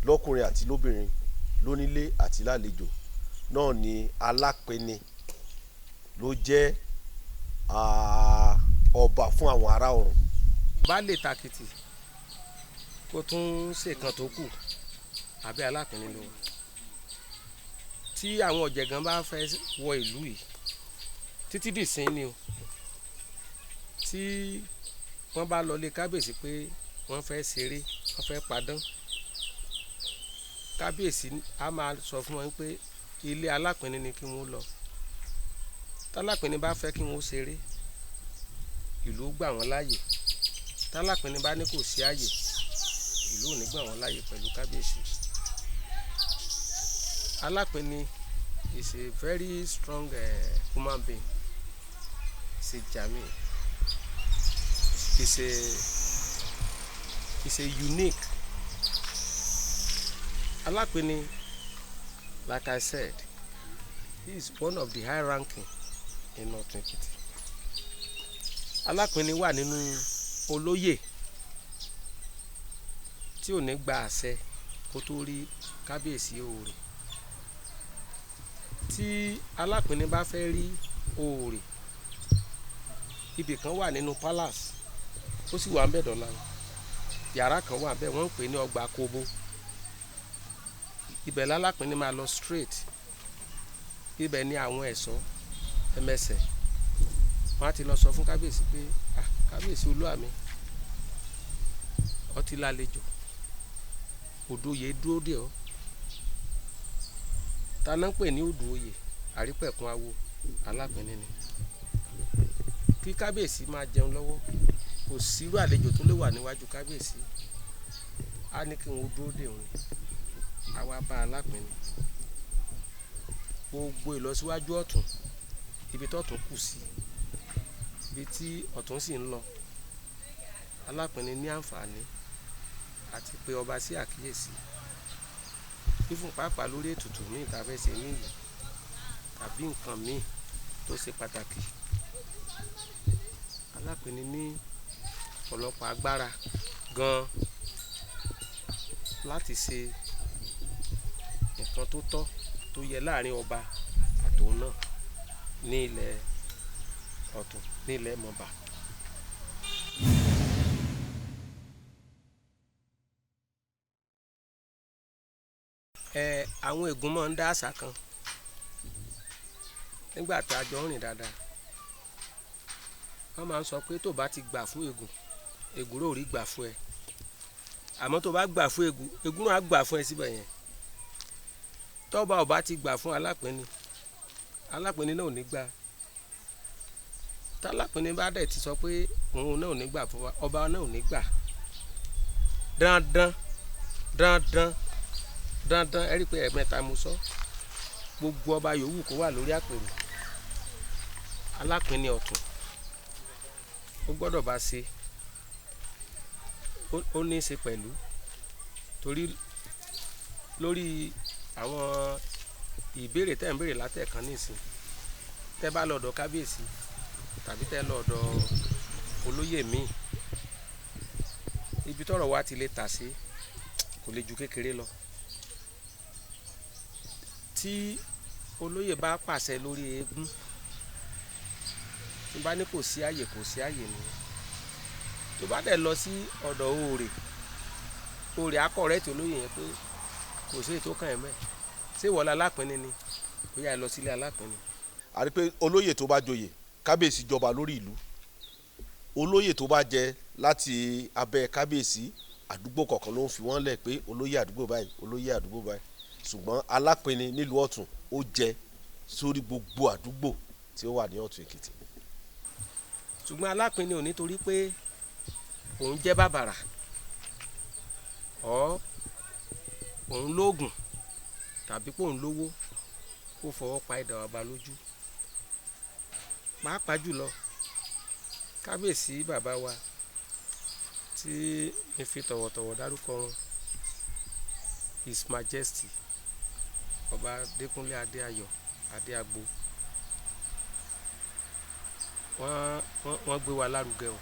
lọ́kùnrin àti lóbìnrin lónílé àti lálejò náà ni alápinni ló jẹ́ ọba fún àwọn ará ọ̀run. baálé tàkìtì kó tún ṣèkan tó kù àbí alápinni ló tí àwọn ọ̀jẹ̀gàn bá fẹ́ wọ ìlú yìí títí dìsín ni o tí wọ́n bá lọ lé kábíyèsí pé wọ́n fẹ́ ṣeré wọ́n fẹ́ padán kábíyèsí á máa sọ fún wọn pé ilé alápinni ni kí wọ́n lọ tálápinni bá fẹ́ kí wọ́n ṣeré ìlú ó gbà wọ́n láàyè tálápinni bá ní kò sí àyè ìlú ò ní gbà wọ́n láàyè pẹ̀lú kábíyèsí. Alápinni is a very strong human being. He's a Jami. He's a unique. Alápinni, like I said, he is one of the high ranking in North Ekiti. Alápinni wà nínú olóyè tí ò ní gba àṣẹ kó tó rí kábíyèsí Oòrè. Tí Alápinni bá fẹ́ rí Oòrè, ibì kan wà nínú palace, ó sì wà ń bẹ̀ dọ́là. Yàrá kan wà bẹ́ẹ̀ wọ́n ń pè ní ọgbà Kobo. Ibẹ̀ l'Alápinni máa lọ straight. Ibẹ̀ ni àwọn ẹ̀ṣọ́ ẹmẹsẹ̀ wọ́n á ti lọ sọ fún kábíyèsí pé kábíyèsí olúwa mi ó ti lálejò Odòoyè dúró dè ọ́. Ta náà ń pè ní Odòoyè àrípẹ̀kun awo Alápinni ni. Kí kábíyèsí máa jẹun lọ́wọ́ kò sírú àlejò tó lè wà níwájú kábíyèsí á ní kí wọ́n dúró dè òun á wá bá Alápinni. Gbogbo ìlọsíwájú ọ̀tún ibi tọ́tún kù sí ibi tí ọ̀tún sì ń lọ Alápinni ní àǹfààní àti pé ọba sí àkíyèsí fífún pàápàá lórí ètùtù míì tá a fẹ́ ṣe níyì tàbí nǹkan míì tó ṣe pàtàkì. Alápinni ní ọ̀pọ̀lọpọ̀ agbára gan láti ṣe nǹkan tó tọ́ tó yẹ láàrin ọba àtòun náà ní ilẹ̀ ọ̀tún ní ilẹ̀ Mọ̀bà. Àwọn ègún máa ń dá àṣà kan nígbà tí a jọ ń rìn dáadáa. Wọ́n máa ń sọ pé tó bá ti gbà fún ègún, ègún rò rí gbà fún ẹ. Àmọ́ tó bá gbà fún ègún, ègún náà á gbà fún ẹ síbẹ̀ yẹn. Tọ́ba ò bá ti gbà fún Alápinni, Alápinni náà ò ní gbà. Tálápinni bá dẹ̀ ti sọ pé òun náà ò ní gbà fún wa, ọba náà ò ní gbà. Dandan dandan dandan ẹ rí i pé ẹ̀mẹ́ta mo sọ gbogbo ọba yòówù kó wà lórí àpèrè Alápinni ọ̀tún ó gbọ́dọ̀ bá ṣe ó ní í ṣe pẹ̀lú torí lórí àwọn ìbéèrè tẹ́ ń béèrè látẹ̀kan nísìn tẹ́ bá lọ́dọ̀ kábíyèsí tàbí tẹ́ lọ́dọ̀ olóyè míì ibi tọ́rọ̀ wa ti lè tà sí kò lè ju kékeré lọ. Tí olóyè bá pàṣẹ lórí eégún tí bá ní kò sí àyè kò sí àyè nìyẹn. Tó bá dẹ̀ lọ sí ọ̀dọ̀ Oòrè akọ̀rẹ́ tí olóyè yẹn pé kò sí ètò kan ẹ̀ mẹ́ ṣé ìwọlá Alápinni ni ó yá lọ sílé Alápinni. a rí pé olóyè tó bá joyè kábíyèsí jọba lórí ìlú, olóyè tó bá jẹ láti abẹ́ kábíyèsí àdúgbò kọ̀ọ̀kan ló ń fi wọ́n lẹ̀ pé olóyè àdúgbò báyìí olóyè àdúgbò báyìí, ṣùgbọ́n Alápinni nílùú ọ̀tún ó jẹ sórí gbogbo àdúgbò tí ó wà ní ọ̀tún Èkìtì. Ṣùgbọ́n Alápinni ò nítorí pé òun jẹ́ bàbàrà òun lóògùn tàbí pé òun lówó kó fọwọ́ pa idà ọba lójú. Pàápàá jùlọ kábíyèsí bàbá wa tí ń fi tọ̀wọ̀tọ̀wọ̀ dárúkọ wọn His Majesty Ọba Adékúnlé Adéayọ̀ Adéagbo wọ́n gbé wa lárugẹ o.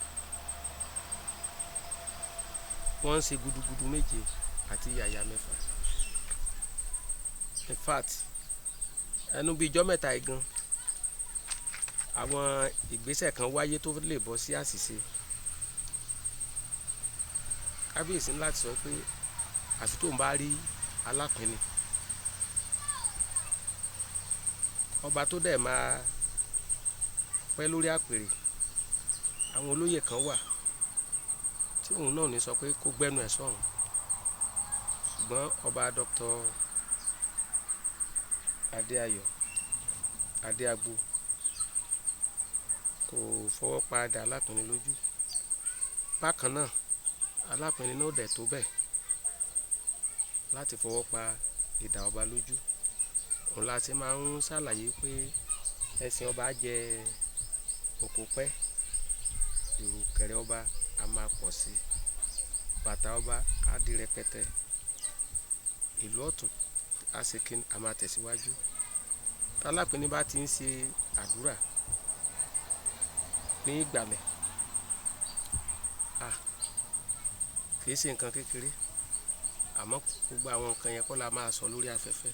Wọ́n ń ṣe gudugudu méje àti yàyà mẹ́fà. In fact ẹnu bíi ijọ́ mẹ́ta igan àwọn ìgbésẹ̀ kan wáyé tó lè bọ́ sí àṣìṣe. Kábíyèsí ńlá ti sọ pé àfi tó ń bá rí Alápinni ọba tó dẹ̀ máa pẹ́ lórí àpèrè. Àwọn olóyè kan wà tí òun náà ní sọ pé kó gbẹ́nu ẹ̀ sọ̀hún, ṣùgbọ́n ọba Dr. Adéayọ̀ Adéagbo kò fọwọ́ pa idà Alápinni lójú. Bákan náà Alápinni náà dẹ̀ tó bẹ́ẹ̀ láti fọwọ́ pa idà ọba lójú. Òun la ṣe máa ń ṣàlàyé pé ẹṣin ọba jẹ òkú pẹ́, ìrùkẹ̀rẹ̀ ọba a máa pọ̀ sí i, bàtà ọba á di rẹpẹtẹ, ìlú Ọ̀tún á ṣe kí a máa tẹ̀síwájú. Tálápinni bá ti ń ṣe àdúrà ní ìgbàlẹ̀, kì í ṣe nǹkan kékeré, àmọ́ gbogbo àwọn nǹkan yẹn kọ́ la máa sọ lórí afẹ́fẹ́.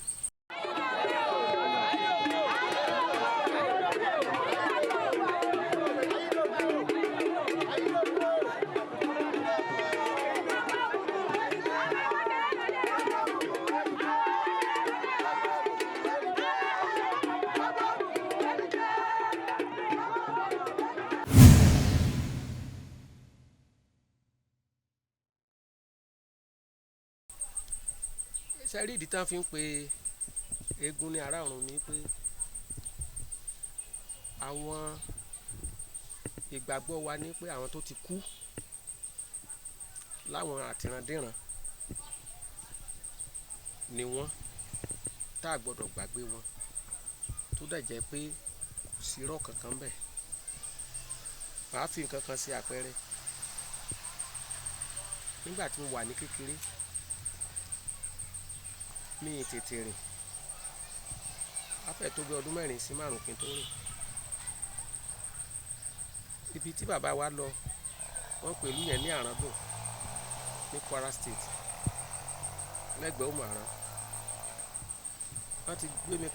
Sẹ́rí ìdí tán fi ń pe eégún ní ará ọ̀run ni pé àwọn ìgbàgbọ́ wa ní pé àwọn tó ti kú láwọn àtìrandíran ni wọ́n tá a gbọ́dọ̀ gbàgbé wọn, tó dẹ̀ jẹ́ pé kò sí irọ́ kankan bẹ́ẹ̀. Màá fi nǹkan kan ṣe àpẹẹrẹ. Nígbà tí mo wà ní kékeré, mi ì tètè rìn, á fẹ́ tó bí ọdún 4 sí 5 kí n tó rìn. Ibi tí bàbá wa lọ, wọ́n pè ìlú yẹn ní Àràndùn ní Kwara State, lẹ́gbẹ̀ẹ́ Òmù-àrán. Wọ́n ti gbé mi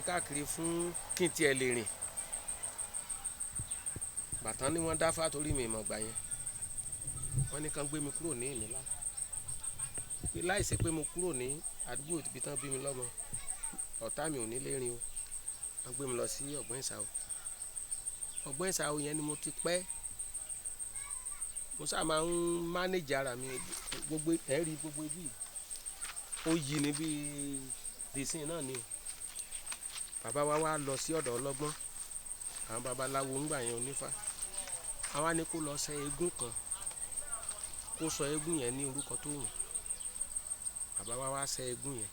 káàkiri fún kí n tiẹ̀ lè rìn. Bàtán ni wọ́n dáfá torí mi ìmọ̀ gbà yẹn. Wọ́n ní kán gbé mi kúrò ní Ìmílá. Láìsí pé mo kúrò ní àdúgbò ibi tán bí mi lọ́mọ, ọ̀tá mi ò ní lè rìn o. Wọ́n gbé mi lọ sí Ọ̀gbọ́n Ìsàó. Ọ̀gbọ́n Ìsàó yẹn ni mo ti pẹ́. Mo sáà máa ń mánéjì ara mi, gbogbo ẹ̀rí gbogbo ibi ó yí ni bí ìsìn náà ni. Bàbá wa wá lọ sí ọ̀dọ̀ ọlọ́gbọ́n, àwọn babaláwo ńgbà yẹn onífá. Àwa ní kó lọ ṣe eégún kan, kó sọ eégún yẹn ní orúkọ tó wù. Bàbá wa wá ṣe eégún yẹn,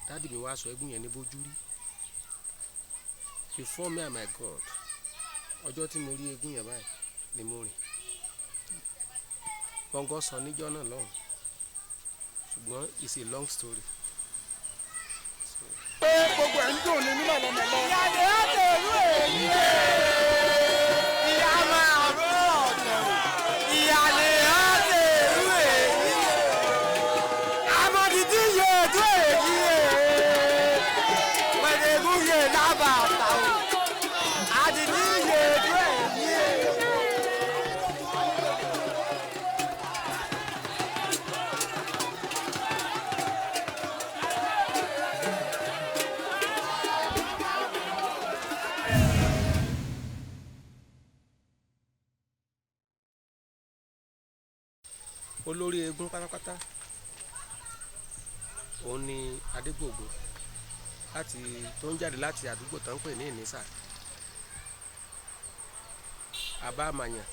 dádì mi wá sọ eégún yẹn ní Bójúrí. Before me and my God, ọjọ́ tí mo rí eégún yẹn báyìí ni mo rìn. Gbọ̀ngàn sọ níjọ́ náà lọ́hùn, ṣùgbọ́n it's a long story. pé gbogbo ẹ̀ ń dùn ní mílọ̀ lọ́mọ lọ. ìyá ni ó lè rú èyí. ìyá máa rú ọ̀tẹ̀ o. ìyá ni ó lè rú èyí. amọ̀dìdí yé tó èyí. pẹ̀lẹ́gùn yé lábàtà o. àdìdí yé tó èyí. Olórí eégún pátápátá òun ni Adégbògo, tó ń jáde láti àdúgbò tó ń pè ní Ìnísà, àbá Màyàn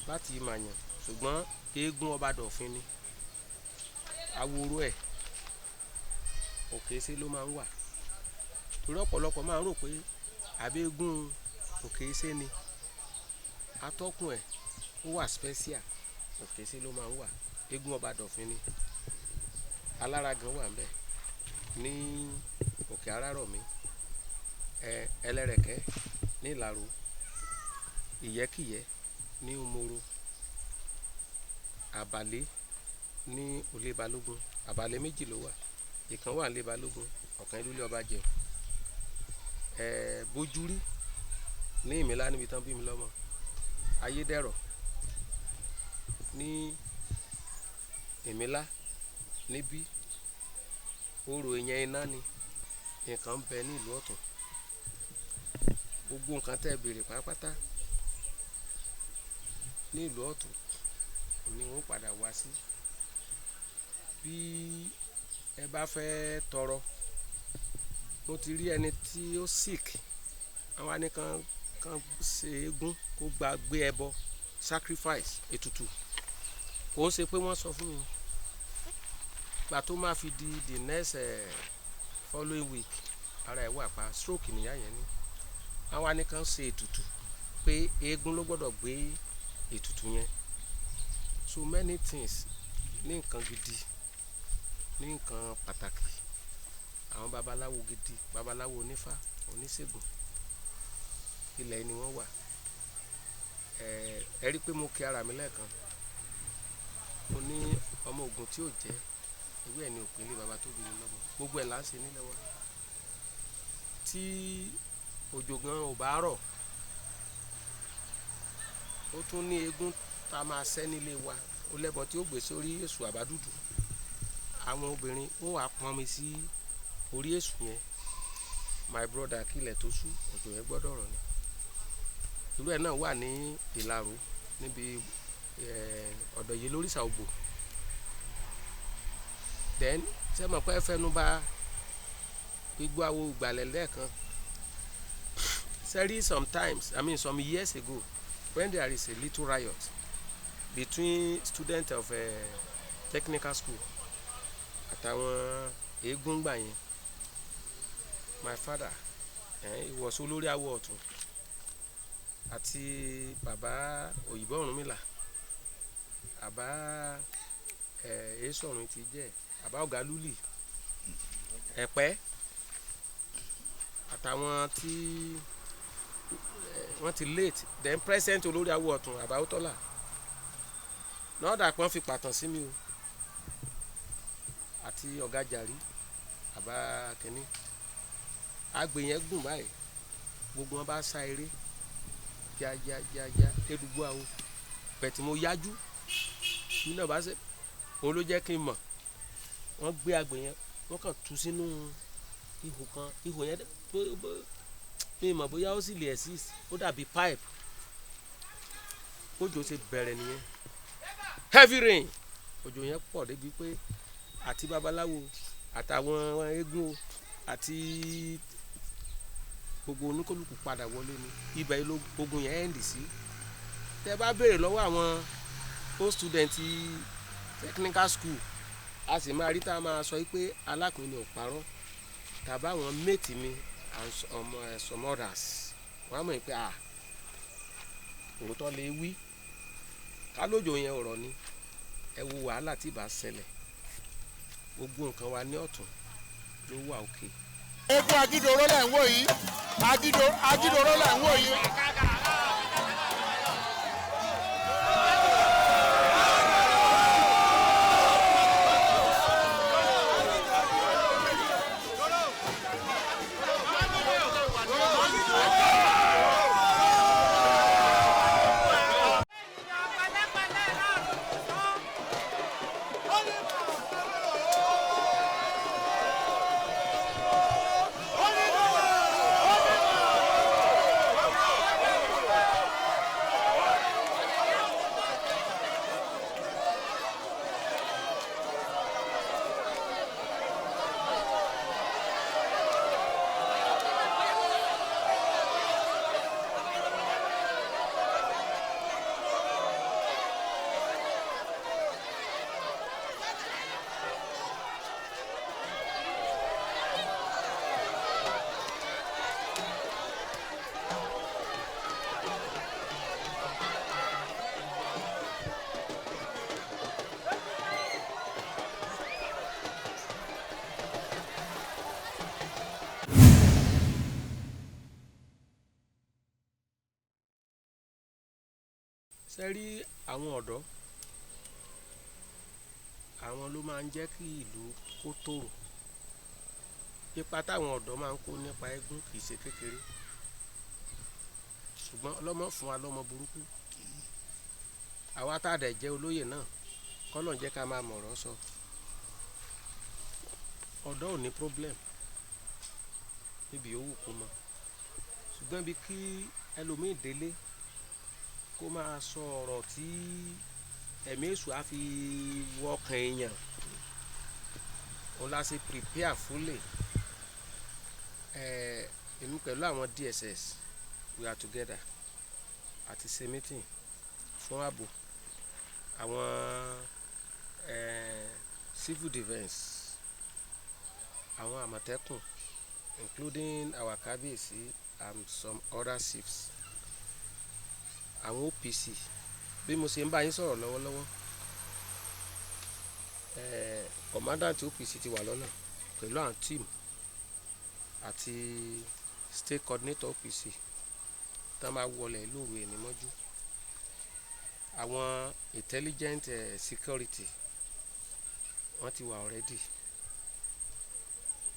láti Màyàn, ṣùgbọ́n eégún ọba Dọ̀fin ni. Aworo ẹ̀ Òkèsé ló máa ń wà, torí ọ̀pọ̀lọpọ̀ máa ń rò pé àbẹ́gún Òkèsé ni. Atọ́kùn ẹ̀ ó wà special, Òkèsé ló máa ń wà. Eégún ọba Dọ̀fin ni. Alára gan wà ńbẹ̀ ní Òkè Arárọ̀mí, Ẹlẹ́rẹ̀kẹ́ ní Ìlàró, Ìyẹ́kìyẹ́ ní Umoro, Àbàlé ní Olé Balógun. Àbàlé méjì ló wà, ìkan wà nílé Balógun, ọ̀kan ìlú ilé ọba jẹun. Bójúrí ní Ìmílá níbi tán bí mi lọ́mọ. Ayédẹ̀rọ̀ ní Ìmílá níbí. Orò ìyẹn iná ni, nǹkan ń bẹ ní ìlú Ọ̀tún. Gbogbo nǹkan tẹ́ béèrè pátápátá ní ìlú Ọ̀tún ni wọ́n padà wá sí. Bí ẹ bá fẹ́ tọrọ mo ti rí ẹni tí ó sick àwọn àni kan ṣe eégún kó gbé ẹbọ sacrifice ètùtù kò ń ṣe pé wọ́n sọ fún mi gbà tó máa fi di the next following week ara ẹ̀ wà pa stroke nìyá yẹn ní àwọn àni kan ṣe ètùtù pé eégún ló gbọ́dọ̀ gbé ètùtù yẹn so many things ní nǹkan gidi ní nǹkan pàtàkì àwọn babaláwo gidi babaláwo onífá oníṣègùn ilẹ̀ ni wọ́n wà ẹ rí pé mo kí ara mi lẹ́ẹ̀kan mo ní ọmọ Ògùn tí ò jẹ́ ìwé ẹ̀ ní òpínlẹ̀ bàbá tó bí mi lọ́mọ gbogbo ẹ̀ là ń ṣe nílẹ̀ wa tí òjò gan ò bá rọ̀ ó tún ní eégún tá a máa ṣẹ́ nílé wa ó lẹ́bọ tí ó gbé sórí èṣù àbádùdù àwọn obìnrin ó wàá pọn mi sí orí èṣù yẹn my brother kílẹ̀ tó sú òjò yẹn gbọ́dọ̀ rọ̀ ni irú ẹ̀ náà wà ní Ìlaró níbi ọ̀dọ̀ yìí lóríṣà ògbò then ṣé mo pẹ́ fẹ́nu bá gbígbó àwo ìgbàlẹ̀ lẹ́ẹ̀kan sẹ́rí sometimes some years ago when there is a little riot between students of technical school àtàwọn eégún gbà yẹn my father ìwọ̀sùn olórí àwọ̀ ọ̀tún àti bàbá òyìnbó Ọ̀rúnmìlà àbá èso ọ̀run ti jẹ́ àbá ọ̀gá lúlì ẹ̀pẹ́ àtàwọn tí wọ́n ti late then present olórí àwọ̀ ọ̀tún àbá ọ̀tọ́là náà dàpọ̀ fi pàtàn sí mi o àti ọ̀gá jàrí àbá kínní àgbè yẹn gùn báyìí gbogbo wọn bá sá eré jájájájá kédùgbò àwọ bẹ̀tì mo yájú mi náà bá ṣe òun ló jẹ́ kí n mọ̀ wọ́n gbé àgbè yẹn wọ́n kàn tú sínú ihò kan ihò yẹn mi mọ̀ bóyá ó sì lè exist ó dàbí pipe òjò ṣe bẹ̀rẹ̀ nìyẹn heavy rain òjò yẹn pọ̀ débi pé àti babaláwo àtàwọn eégún àti gbogbo oníkólùkù padà wọlé ni ibẹ̀ ló ogun yẹn end sí tẹ́ bá béèrè lọ́wọ́ àwọn old student technical school a sì máa rí tá a máa sọ pé alákùnrin ò parọ́ tàbí àwọn mate mi and some others wọ́n á mọ̀ pé òótọ́ lè wí ká lójó yẹn ọ̀rọ̀ ni ẹ wo wàhálà tí ìbá ṣẹlẹ̀ gbogbo nǹkan wa ní ọ̀tún ló wà òkè. eégún Agídòró lẹ̀ ń wò yìí Agídòró lẹ̀ ń wò yìí. ṣe rí àwọn ọ̀dọ́ àwọn ló máa ń jẹ́ kí ìlú kó tòrò ipa táwọn ọ̀dọ́ máa ń kó nípa eégún kì í ṣe kékeré ṣùgbọ́n ọlọ́mọ fún wa lọ́mọ burúkú àwa tá a dẹ̀ jẹ́ olóyè náà kọ́lọ̀ ń jẹ́ ká máa mọ̀rọ̀ sọ ọ̀dọ́ ò ní problem níbi yòówù kó mọ ṣùgbọ́n bí kí ẹlòmíì délé kó máa sọ ọ̀rọ̀ tí ẹ̀mí èṣù á fi wọkàn èèyàn ó lá ṣe prepare fúnlẹ̀ èmi pẹ̀lú àwọn DSS we are together àti ṣe meeting fún ààbò àwọn civil defence àwọn àmọ̀tẹ́kùn including our kábíyèsí and some other chiefs àwọn OPC bí mo ṣe ń bá yín sọ̀rọ̀ lọ́wọ́lọ́wọ́ commandant OPC ti wà lọ́nà pẹ̀lú àwọn team àti state coordinator OPC tá a máa wọlé lóru ẹni mọ́jú àwọn intelligent security wọ́n ti wà already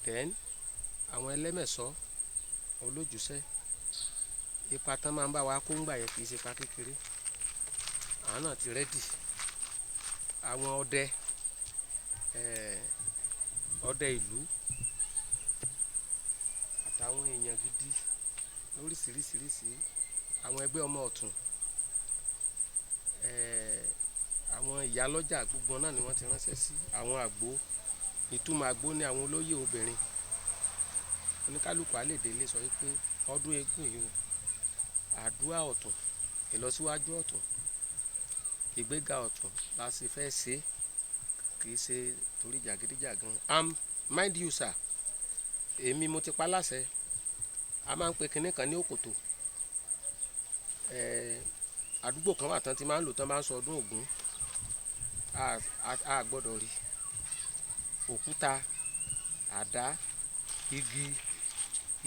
then àwọn ẹlẹ́mẹ̀ṣọ́ olójúṣẹ́ ipa tán máa ń bá wa kó ń gbà yẹn kì í ṣe ipa kékeré àwọn náà ti ready àwọn ọdẹ ìlú àtàwọn èèyàn gidi lóríṣiríṣiríṣi àwọn ẹgbẹ́ ọmọ ọ̀tún àwọn ìyálọ́jà gbogbo náà ni wọ́n ti ránṣẹ́ sí àwọn àgbo ìtumọ̀ àgbo ní àwọn olóyè obìnrin oníkálukú àlèdélé sọ pé ọdún eégún yìí o àdúrà ọ̀tún ìlọsíwájú ọ̀tún ìgbéga ọ̀tún la sì fẹ́ ṣe kì í ṣe torí jàgídíjàgan mind you sir èmi mo ti pa láṣẹ a máa ń pe kinní kan ní òkòtò àdúgbò kan wà tán ti máa ń lò tán máa ń sọ ọdún Ògún a gbọ́dọ̀ rí òkúta àdá igi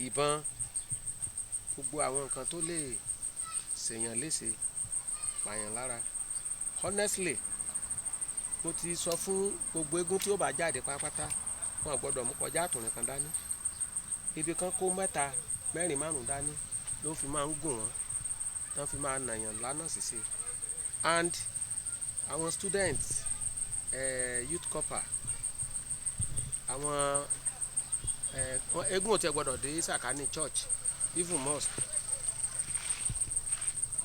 ìbọn gbogbo àwọn nǹkan tó lè ṣèyàn léṣe pààyàn lára honestly mo ti sọ fún gbogbo eégún tí ó bá jáde pátápátá wọn gbọ́dọ̀ mú kọjá àtùnrin kan dání ibi kan kó mẹ́ta mẹ́rin márùn dání ló fi máa ń gùn wọn tán fi máa nàyàn lánà ṣìṣe and àwọn students youth corps àwọn eégún ò tiẹ̀ gbọ́dọ̀ dé sàkání church even mosque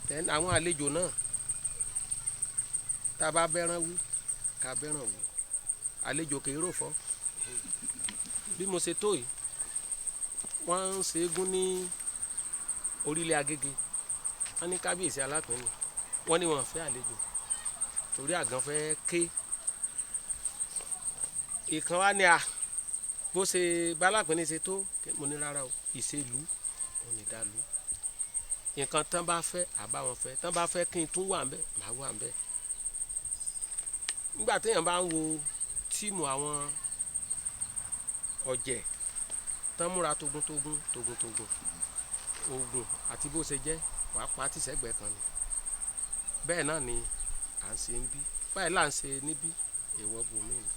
then àwọn àlejò náà tá a bá bẹ́ràn wí ká bẹ́ràn wí àlejò kì í rò fọ́ bí mo ṣe tó yìí wọ́n ń ṣe eégún ní orílẹ̀ Agége wọ́n ní kábíyèsí alápẹ̀ni wọ́n ní wọ́n fẹ́ àlejò torí àgàn fẹ́ ké ìkan wá ní bó ṣe bálápẹ̀ni ṣe tó mo ní rárá o ìṣèlú onídàlú nǹkan tán bá fẹ́ àbá wọn fẹ́ tán bá fẹ́ kí n tún wà ń bẹ̀ màá wà ń bẹ̀ nígbà téèyàn bá ń wo tíìmù àwọn ọ̀jẹ̀ tán múra togun ogun àti bó ṣe jẹ́ wàá pa tìṣẹ́gbẹ̀ẹ́ kan ni bẹ́ẹ̀ náà ni à ń ṣe ń bí báyìí là ń ṣe níbí èèwọ̀ bùnmí ni.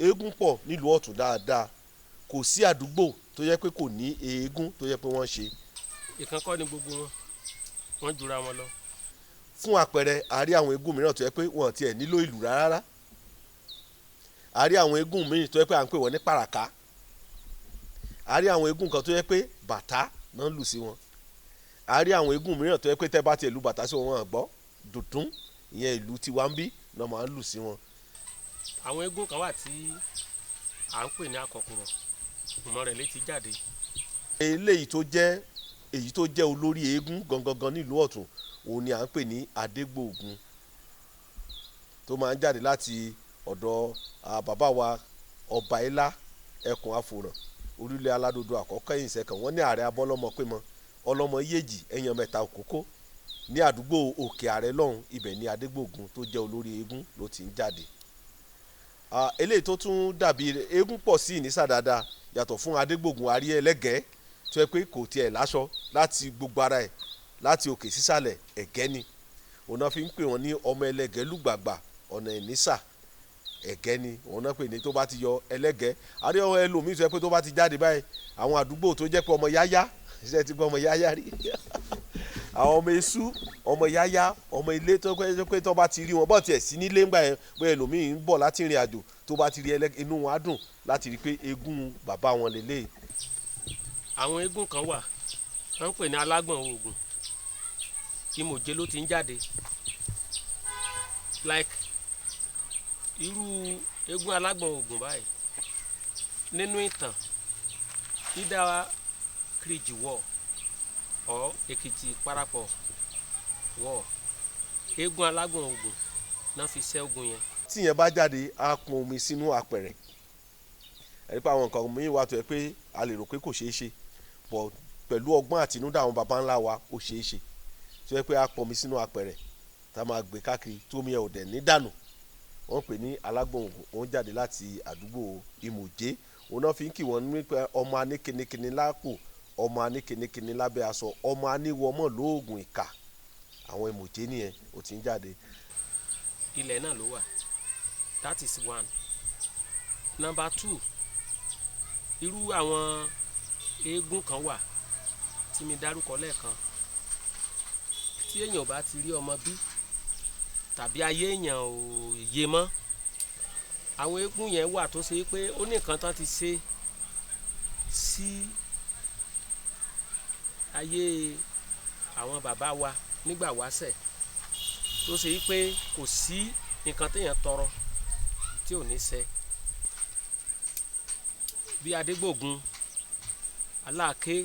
eégún pọ̀ nílùú Ọ̀tún dáadáa kò sí àdúgbò tó yẹ pé kò ní eégún tó yẹ pé wọ́n ṣe. ìkan kọ́ ni gbogbo wọn jura wọn lọ. fún àpẹẹrẹ a rí àwọn eégún mìíràn tó yẹ pé wọn tiẹ̀ nílò ìlú rárá a rí àwọn eégún mìíràn tó yẹ pé à ń pè wọ́n ní pàràká a rí àwọn eégún kan tó yẹ pé bàtá náà lù sí wọn a rí àwọn eégún mìíràn tó yẹ pé tẹ́ bá tiẹ̀ lu bàtá sí wọn wọn gbọ́ dùndún ìyẹn ìlú tiwa ń bí náà máa ń lù sí wọn. àwọn eégún kan wà tí à ń pè ní akọkùrọ̀ ìmọ̀ rẹ̀ létí jáde. eléyìí tó jẹ́ olórí eégún gangan nílùú Ọ̀tún òun ni à ń pè ní Adégbòògùn tó máa ń jáde láti ọ̀dọ̀ bàbá wa ọba ilá ẹkùn àfòràn orílẹ̀ aládòdó àkọ́kọ́ ẹ̀yìn sẹ́kàn wọ́n ní ààrẹ abọ́lọ́mọ pé mọ́ ọlọ́mọ yéèjì ẹ̀yàn mẹ́ta òkókó ní àdúgbò òkè ààrẹ lọ́hùn ibẹ̀ ní Adégbòògùn tó jẹ́ olórí eégún ló ti ń jáde. eléyìí tó tún dàbí eégún pọ̀ sí ìnísà dáadáa yàtọ̀ fún Adégbòògùn àrí ẹlẹ́gẹ̀ẹ́ tó yẹ pé kò tiẹ̀ láṣọ láti gbogbo ara ẹ̀ láti òkè sísàlẹ̀ ẹ̀gẹ́ ni òun náà fi ń pè wọ́n ní ọmọ ẹlẹ́gẹ̀ẹ́ lùgbàgbà ọ̀nà ìnísà ẹ̀gẹ́ ni òun náà pè ní tó bá ti yọ ẹlẹ́gẹ̀ẹ́ àrí ọmọ ẹlòmíì tó yẹ pé tó bá ti jáde báyìí àwọn àdúgbò tó jẹ́ pé ọmọ yáyá ṣe ti gbọ́ ọmọ yáyá rí àwọn ọmọ esu ọmọ yáyá ọmọ ilé tó pé tó bá ti rí wọn bọ́ tiẹ̀ sí nílé ńgbà yẹn pé ẹlòmíì ń bọ̀ láti ìrìn àjò tó bá ti rí inú wọn á dùn láti rí pé eégún bàbá wọn lélẹ̀. àwọn eégún kan wà wọ́n ń pè ní alágbọ̀n oògùn Ìmọ̀jé ló ti ń jáde like irú eégún alágbọ̀n oògùn báyìí nínú ìtàn Ìdá Kìrìjì wọ̀ ọ́ Èkìtì parapọ̀ wọ̀ eégún alágbọ̀n oògùn náà fi ṣẹ́ ogun yẹn. tí yẹn bá jáde á pọn omi sínú apẹ̀rẹ̀ ẹ̀rí pé àwọn nǹkan mìíràn wà tó yẹ pé a lè rò pé kò ṣeé ṣe bọ̀ pẹ̀lú ọgbọ́n àtinúdá àwọn baba ńlá wa ó ṣeé ṣe tó yẹ pé á pọn omi sínú apẹ̀rẹ̀ tá a máa gbé káàkiri tó omi ẹ̀ ò dẹ̀ ní dànù wọ́n pè ní alágbọ̀n oògùn òun jáde láti àdúgbò Ìmọ̀jé òun náà fi ń kí wọn nípa ọmọ aníkíníkíní lápò ọmọ aníkíníkíní lábẹ́ aṣọ ọmọ aníwọmọ lóògùn ìkà àwọn Ìmọ̀jé nìyẹn ó ti ń jáde. ilẹ̀ náà ló wà that is one. Number 2 irú àwọn eégún kan wà tí mi dárúkọ lẹ́ẹ̀kan tí èèyàn ò bá ti rí ọmọ bí tàbí ayé èèyàn ò yé mọ́ àwọn eégún yẹn wà tó ṣe pé ó ní nǹkan tán ti ṣe sí ayé àwọn bàbá wa nígbà wáṣẹ̀ tó ṣe pé kò sí nǹkan téèyàn tọrọ tí ò ní ṣẹ bí Adégbògun Aláàké.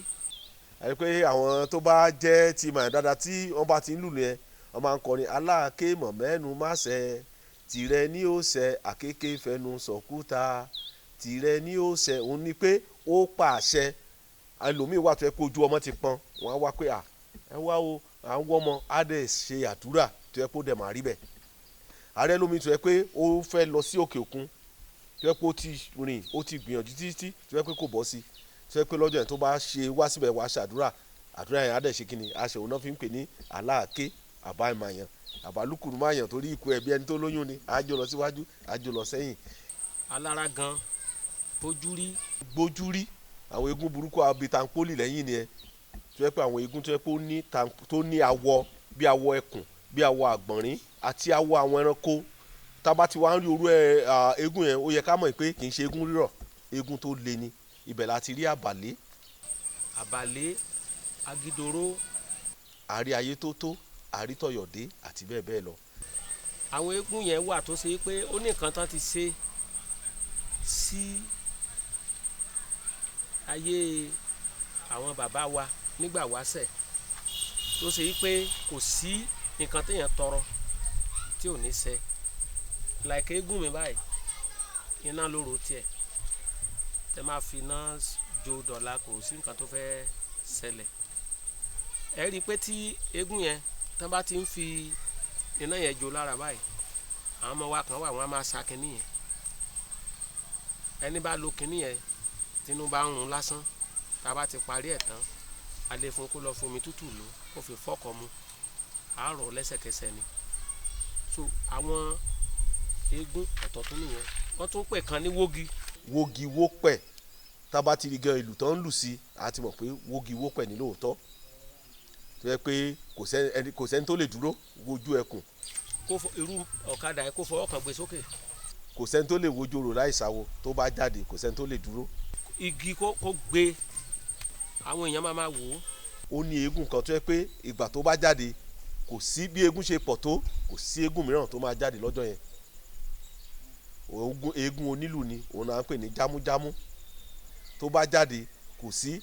àyè pé àwọn tó bá jẹ́ ti màá dáadáa tí wọ́n bá ti ń lùlù yẹn wọ́n máa ń kọrin Aláàké mọ̀mẹ́nu má ṣẹ tìrẹ ní ó ṣẹ àkékè fẹnu sọ̀kúta tìrẹ ní ó ṣẹ òun ni pé ó pàṣẹ ẹlòmíín wà tó yẹ pé ojú ọmọ ti pọ́n wọ́n á wá pé ẹ wá o à ń wọ́mọ á dẹ̀ ṣe àdúrà tó yẹ pé ó dẹ̀ máa rí bẹ́ẹ̀ ààrẹ lómi tó yẹ pé ó fẹ́ lọ sí òkè òkun tó yẹ pé ó ti rìn ó ti gbìyànjú títí tó yẹ pé kò bọ́ sí tó yẹ pé lọ́jọ́ yẹn tó bá ṣe wá síbẹ̀ wá ṣàdúrà àdúrà yẹn á dẹ̀ ṣe kí ni àṣẹ òun náà fi ń pè ní Aláàké àbá ìmàyàn àbálùkùrù máyàn torí ikú ẹbí ẹni tó lóyún ni àjò lọ síwájú àjò lọ sẹ́yìn. alára gan gbójúrí àwọn eégún burúkú abitampoli lẹ́yìn ni ẹ tó yẹ pé àwọn eégún tó yẹ pé tó ní awọ bí awọ ẹkùn bí awọ àgbọ̀nrín àti awọ àwọn ẹranko tába tí wàá ń rí orú eégún yẹn ó yẹ ká mọ̀ pé kì í ṣe eégún rírọ̀ eégún tó le ni ibẹ̀ láti rí àbàlé agidoro àrí ayé tó àrítọ̀yọ̀dé àti bẹ́ẹ̀ bẹ́ẹ̀ lọ. àwọn eégún yẹn wà tó ṣe pé ó ní nǹkan tán ti ṣe sí ayé àwọn bàbá wa nígbà wáṣẹ̀ tó ṣe pé kò sí nǹkan téèyàn tọrọ tí ò ní ṣẹ like eégún mi báyìí iná lóró tiẹ̀ tẹ máa fi iná jó dọ̀la kò sí nǹkan tó fẹ́ ṣẹlẹ̀ ẹ rí i pé tí eégún yẹn tán bá ti ń fi iná yẹn jó lára báyìí àwọn ọmọ wa kan wà wọn á máa sa kinní yẹn ẹni bá lo kinní yẹn tínú bá ń rún lásán tá a bá ti parí ẹ̀ tán a lè fún kó lọ fomi tútù lò kó fi fọ́kọ̀ mu àárọ̀ lẹ́sẹ̀kẹsẹ̀ ni so àwọn eégún ọ̀tọ̀ tún nìyẹn wọ́n tún pè kan ní wógi wópẹ̀ tá a bá ti rí gan ìlú tó ń lù sí a ti mọ̀ pé wógi wópẹ̀ ní lóòótọ́ tó yẹ pé kò sẹ́ni tó lè dúró wojú ẹkùn. kó irú ọ̀kadà yẹn kó fọwọ́ kan gbé sókè. kò sẹ́ni tó lè wojú orò láìsáwo tó bá jáde kò sẹ́ni tó lè dúró. igi kó gbé àwọn èèyàn máa wò ó. ó ní eégún kan tó yẹ pé ìgbà tó bá jáde kò sí bí eégún ṣe pọ̀ tó kò sí eégún mìíràn tó máa jáde lọ́jọ́ yẹn eégún onílù ni òun náà ń pè ní jámújámú tó bá jáde kò sí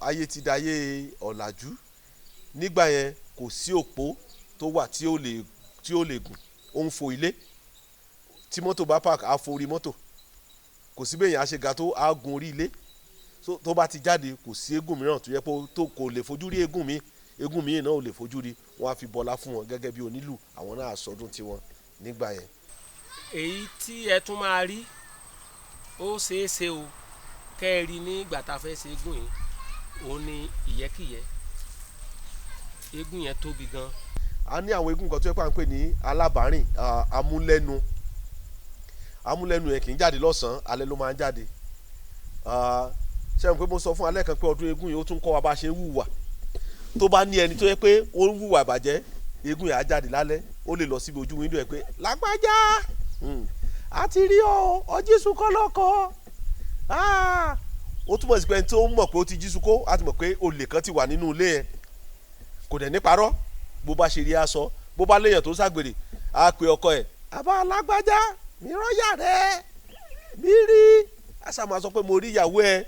ayé ti dayé ọ̀làjú nígbà yẹn kò sí òpó tó wà tí ó lè gùn ó ń fo ilé tí mọ́tò bá park á forí mọ́tò kò sí bẹ́ẹ̀ yẹn á ṣe ga tó á gun orí ilé tó bá ti jáde kò sí eégún mìíràn tó yẹ pé tó kò lè fojú rí eégún mi náà ò lè fojú rí wọn á fi bọlá fún wọn gẹ́gẹ́ bí onílù àwọn náà sọdún tiwọn nígbà yẹn. èyí tí ẹ tún máa rí ó ṣeé ṣe o kẹ́ ẹ rí ní ìgbà tá a fẹ́ ṣe eégún yìí òun ni ìyẹ́kìyẹ́ eégún yẹn tóbi gan. a ní àwọn eégún kan tó yẹ pé à ń pè ní alábàárìn amúlẹ́nu yẹn kì í jáde lọ́sàn-án alẹ́ ló máa ń jáde ṣé mo pé mo sọ fún alẹ́ kan pé ọdún eégún yìí ó tún kọ́ wa bá a ṣe ń hùwà tó bá ní ẹni tó yẹ pé ó ń hùwà ìbàjẹ́ eégún yẹn á jáde lálẹ́ ó lè lọ síbi ojú wíńdò ẹ̀ pé lágbájá àti rí ọ ọjísù kọ́ lọ́kọ́ ó túmọ̀ sí pé ẹni tó ń mọ̀ pé ó ti jísù kó á ti mọ̀ pé olè kan ti wà nínú ilé yẹn kò dẹ̀ ní parọ́ bó bá ṣe rí aṣọ bó bá léèyàn tó ṣàgbèrè á pe ọkọ ẹ̀ àbá lágbájá mi rọ́yà rẹ̀ mi rí àṣà máa sọ pé mo rí ìyàwó ẹ̀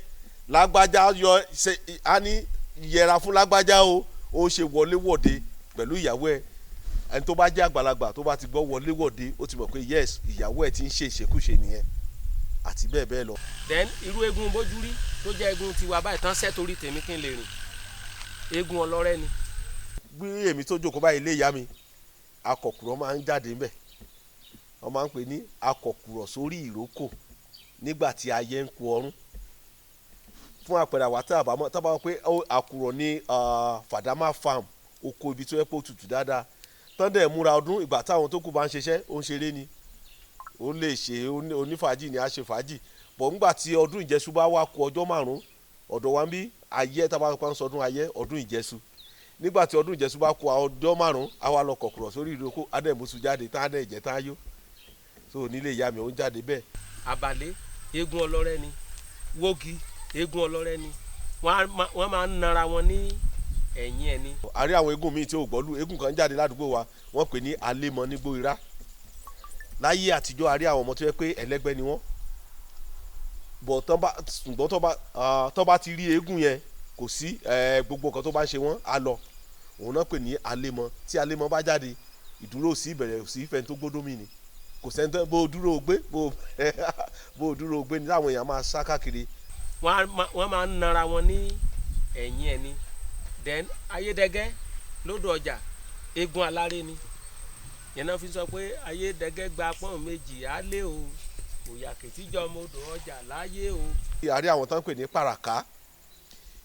lágbájá yọ ṣe á ní yẹra fún lágbájá o ó ṣe wọléwọ̀de pẹ̀lú ìyàwó ẹ̀ ẹni tó bá jẹ́ àgbàlagbà tó bá ti gbọ́ wọléwọ̀de ó ti mọ̀ pé yes ìyàwó ẹ̀ ti ń ṣe ìṣekúṣe nìyẹn àti bẹ́ẹ̀ bẹ́ẹ̀ lọ. then irú eégún bójúrí tó jẹ́ eégún tiwa báyìí tán sẹ́ torí tèmi kí n lè rìn eégún ọlọ́rẹ́ ni. bí èmi tó jókòó báyìí lé ìyá mi akọ̀kùrọ̀ máa ń jáde ńbẹ̀ wọ́n máa ń pè ní akọ̀kùrọ̀ sórí ìrókò nígbà tí ayé ń ku ọrún fún àpẹẹrẹ àwa tá a bá wọ́n pé àkùrọ̀ ní Fàdámà farm oko ibi tó yẹ pé ó tutù dáadáa tọ́ndẹ̀ múra ọdún ìgbà táwọn tó kù bá ń ṣiṣẹ́ ó ń ṣeré ni ó lè ṣe onífàájì ni a ṣe fàájì bọ̀ ńgbà tí ọdún ìjẹsù bá wà kù ọjọ́ 5 ọ̀dọ̀ wa ń bí ayé tá a bá pa ń sọdún ayé ọdún ìjẹsù nígbà tí ọdún ìjẹsù bá kù ọjọ́ 5 a wá lọ kọ̀kùrọ̀ sórí ìrókò adẹ́mùsù jáde tá a dẹ̀ jẹ́ tá a yó so nílé ìyá mi ó ń jáde bẹ́ẹ̀. àbàlẹ́ eégún ọlọ́rẹ́ ni wógi eégún ọlọ́rẹ́ ni wọ́n máa ń nara wọn ní ẹ̀yìn ẹ̀ ni. àrí àwọn eégún míì tí ò gbọ́lú eégún kan jáde ládùúgbò wa wọ́n pè ní alémọ nígbó irá láyé àtijọ́ àrí àwọn ọmọ tó yẹ pé ẹlẹ́gbẹ́ ni wọ́n bọ̀ ṣùgbọ́n tó bá ti rí eégún yẹn kò sí gbogbo nǹkan tó bá ń ṣe wọ́n á lọ òun náà pè ní alémọ tí alémọ bá jáde ìdúró sí ìbẹ̀rẹ̀ sí ìfẹ́ tó gbódómì ni kò sẹ́ńtẹ́ bó dúró gbé bó dúró gbé ni táwọn èèyàn máa sá káàkiri. wọ́n máa ń nara wọn ní ẹ̀yìn ẹ̀ ni then ayédègẹ́ lódò ọjà eégún aláré ni yẹn náà fi sọ pé ayédègẹ́ gba pọ́n méjì á lé o òyà kìtìjọ́ mọ́dò ọjà láyé o. àrí àwọn tó ń pè ní pàràká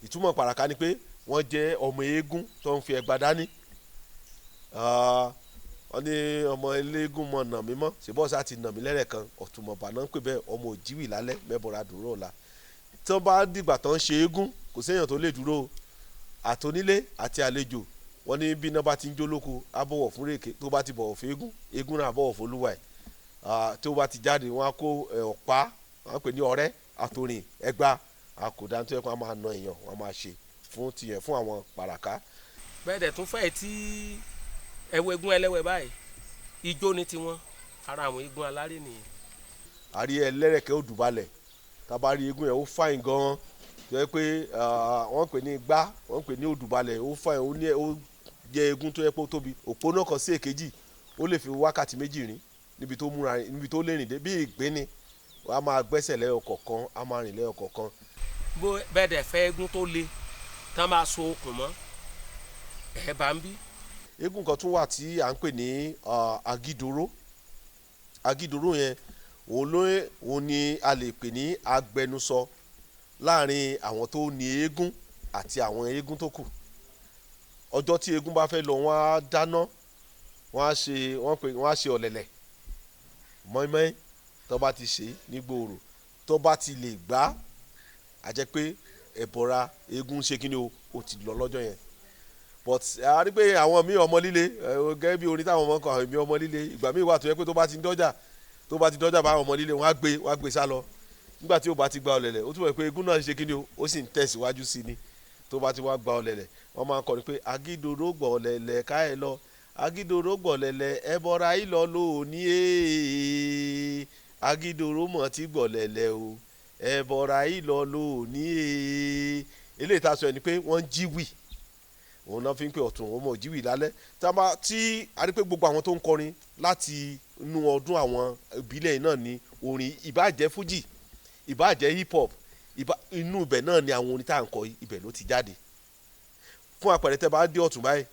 ìtumọ̀ pàràká ni pé wọ́n jẹ́ ọmọ eégún tó ń fi ẹgba dání wọ́n ní ọmọ eléégún mọ̀ nà mí mọ́ ṣèbọ́sà ti nà mí lẹ́rẹ̀ kan ọ̀túnmọ̀bà náà ń pè bẹ́ẹ̀ ọmọ òjìwì lálẹ́ mẹ́bọ̀ra dúró ọ̀la tí wọ́n bá dìgbà tán ń ṣe eégún kò séèyàn tó lè dúró àtonílé àti àlejò wọ́n ní bí iná bá ti ń jólóko á bọ̀wọ̀ fún rèké tó bá ti bọ̀wọ̀ fún eégún eégún náà bọ̀wọ̀ fún olúwa ẹ̀ tó bá ti jáde wọ́n á kó ọ̀pá wọ́n pè ní ọ̀rẹ́ àtòrìn ẹgbà àkòdá tó yẹ kó wọ́n máa na èèyàn wọ́n máa ṣe fún tiyẹn fún àwọn pàràká. bẹ́ẹ̀ dẹ̀ tún fẹ́ẹ̀ tí ẹwọ eégún ẹlẹ́wẹ̀ báyìí ijó ní tiwọn ara àwọn eégún aláré nìyẹn. àrí ẹlẹ́rẹ̀kẹ́ òdùbalẹ̀ tábà rí eégún yẹn ó fáìn gan-an tó yẹ pé wọ́n pè ní igbá wọ́n pè ní òdùbalẹ̀ ó fáìn ó jẹ́ eégún tó yẹ pé ó tóbi òpó náà kan sí èkejì ó lè fi wákàtí 2 rìn níbi tó lè rìn dé bí ìgbín ni wọ́n á máa gbẹ́sẹ̀ lẹ́yọ kọ̀ọ̀kan á máa rìn lẹ́yọ kọ̀ọ̀kan. bó bẹ́ẹ̀ dẹ̀ fẹ́ eégún tó le tán máa so okùn mọ́ ẹ̀ bá ń bí. eégún kan tún wà tí à ń pè ní agídoró yẹn òun ni a lè pè ní agbẹnusọ láàrin àwọn tó ní eégún àti àwọn eégún tó kù ọjọ́ tí eégún bá fẹ́ lọ wọ́n á dáná wọ́n á ṣe ọ̀lẹ̀lẹ̀ mọ́ínmọ́ín tó bá ti ṣe ní gbòòrò tó bá ti lè gbá a jẹ́ pé ẹ̀bọ̀ra eégún ṣe kí ni o ti lọ lọ́jọ́ yẹn but a rí pé àwọn míì ọmọ líle gẹ́gẹ́ bí orin táwọn ọmọ kan èmi ọmọ líle ìgbà míì wà tó yẹ pé tó bá ti dọ́jà bá àwọn ọmọ líle wọ́n á gbé sá lọ nígbà tí ó bá ti gba ọ̀lẹ̀lẹ̀ ó túbọ̀ pé eégún náà ṣe kí ni ó sì ń tẹ̀síwájú sí ni tó bá ti wá gba ọ̀lẹ̀lẹ̀ wọ́n máa ń kọrin pé agídoró gbọ̀ ọ̀lẹ̀lẹ̀ ká ẹ lọ agídoró gbọ̀ ọ̀lẹ̀lẹ̀ ẹbọra ìlọ lóòní èè agídoró mọ̀ tí gbọ̀ ọ̀lẹ̀lẹ̀ o ẹbọra ìlọ lóòní èè eléyìí tá a sọ ẹni pé wọ́n jíwì òun náà fi ń pè ọ̀tún ọmọ òjìwì lálẹ́ tí a rí pé gbogbo àwọn tó ń kọrin láti inú ọdún àwọn ìbílẹ̀ náà ni orin ìbáàjẹ́ fújì ìbáàjẹ́ hip hop inú ibẹ̀ náà ni àwọn orin tá à ń kọ ibẹ̀ ló ti jáde fún àpẹẹrẹ tẹ́ bá dé ọ̀tún báyìí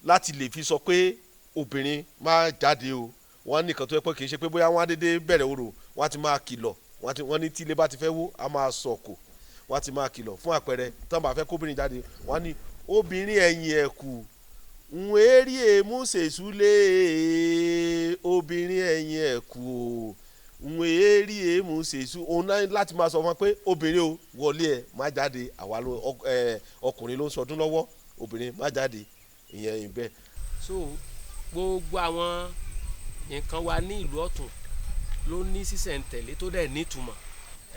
láti lè fi sọ pé obìnrin máa jáde o wọ́n nìkan tó yẹ pé kì í ṣe pé bóyá wọ́n á dédé bẹ̀rẹ̀ orò wọ́n á ti máa kìlọ̀ wọ́n ní tí ilé bá ti fẹ́ wó á máa sọ̀kò wọ́n á ti máa kìlọ̀ fún àpẹẹrẹ tán bá fẹ́ kóbìnrin jáde wọ́n á ní obìnrin ẹ̀yìn ẹ̀kú ń eré èmú ṣèṣúlé obìnrin ẹ̀yìn ẹ̀kú ń eré èmú ṣèṣú òun náà láti máa sọ fún wọn pé obìnrin o wọlé ẹ má jáde àwa ọkùnrin ló ń sọdún lọ́wọ́ obìnrin má jáde ìyẹn ìbẹ́. so gbogbo àwọn nǹkan wa ní ìlú Ọ̀tún ló ní sísẹ̀ntẹ̀lé tó dẹ̀ nítumọ̀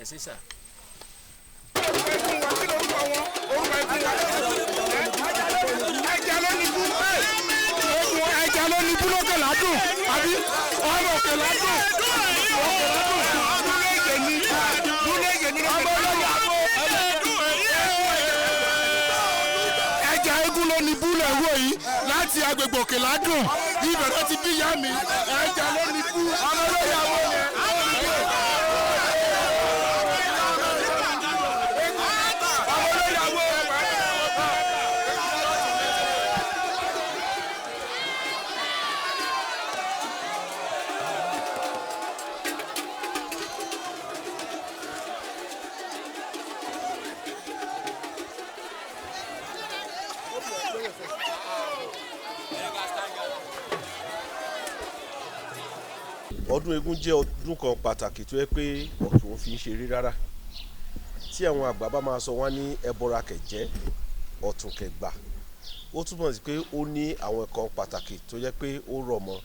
ẹ̀ sí sà. ẹja ló ní búlọ́kẹ̀ ládùn àbí ọmọ òkè ládùn ẹja eégún ló ní búlẹ̀ wò yìí láti agbègbè òkè ládùn ibẹ̀ ti bí ìyá mi ẹja ló ní bú ọmọ olóyàwó yẹn. ọdún eégún jẹ́ ọdún kan pàtàkì tó yẹ pé Ọ̀tún fi ń ṣeré rárá tí àwọn àgbà bá máa sọ wọ́n ní ẹbọra kẹ̀jẹ́ Ọ̀tún kẹgbà ó túmọ̀ sí pé ó ní àwọn ẹ̀kọ́ pàtàkì tó yẹ pé ó rọ̀ mọ́.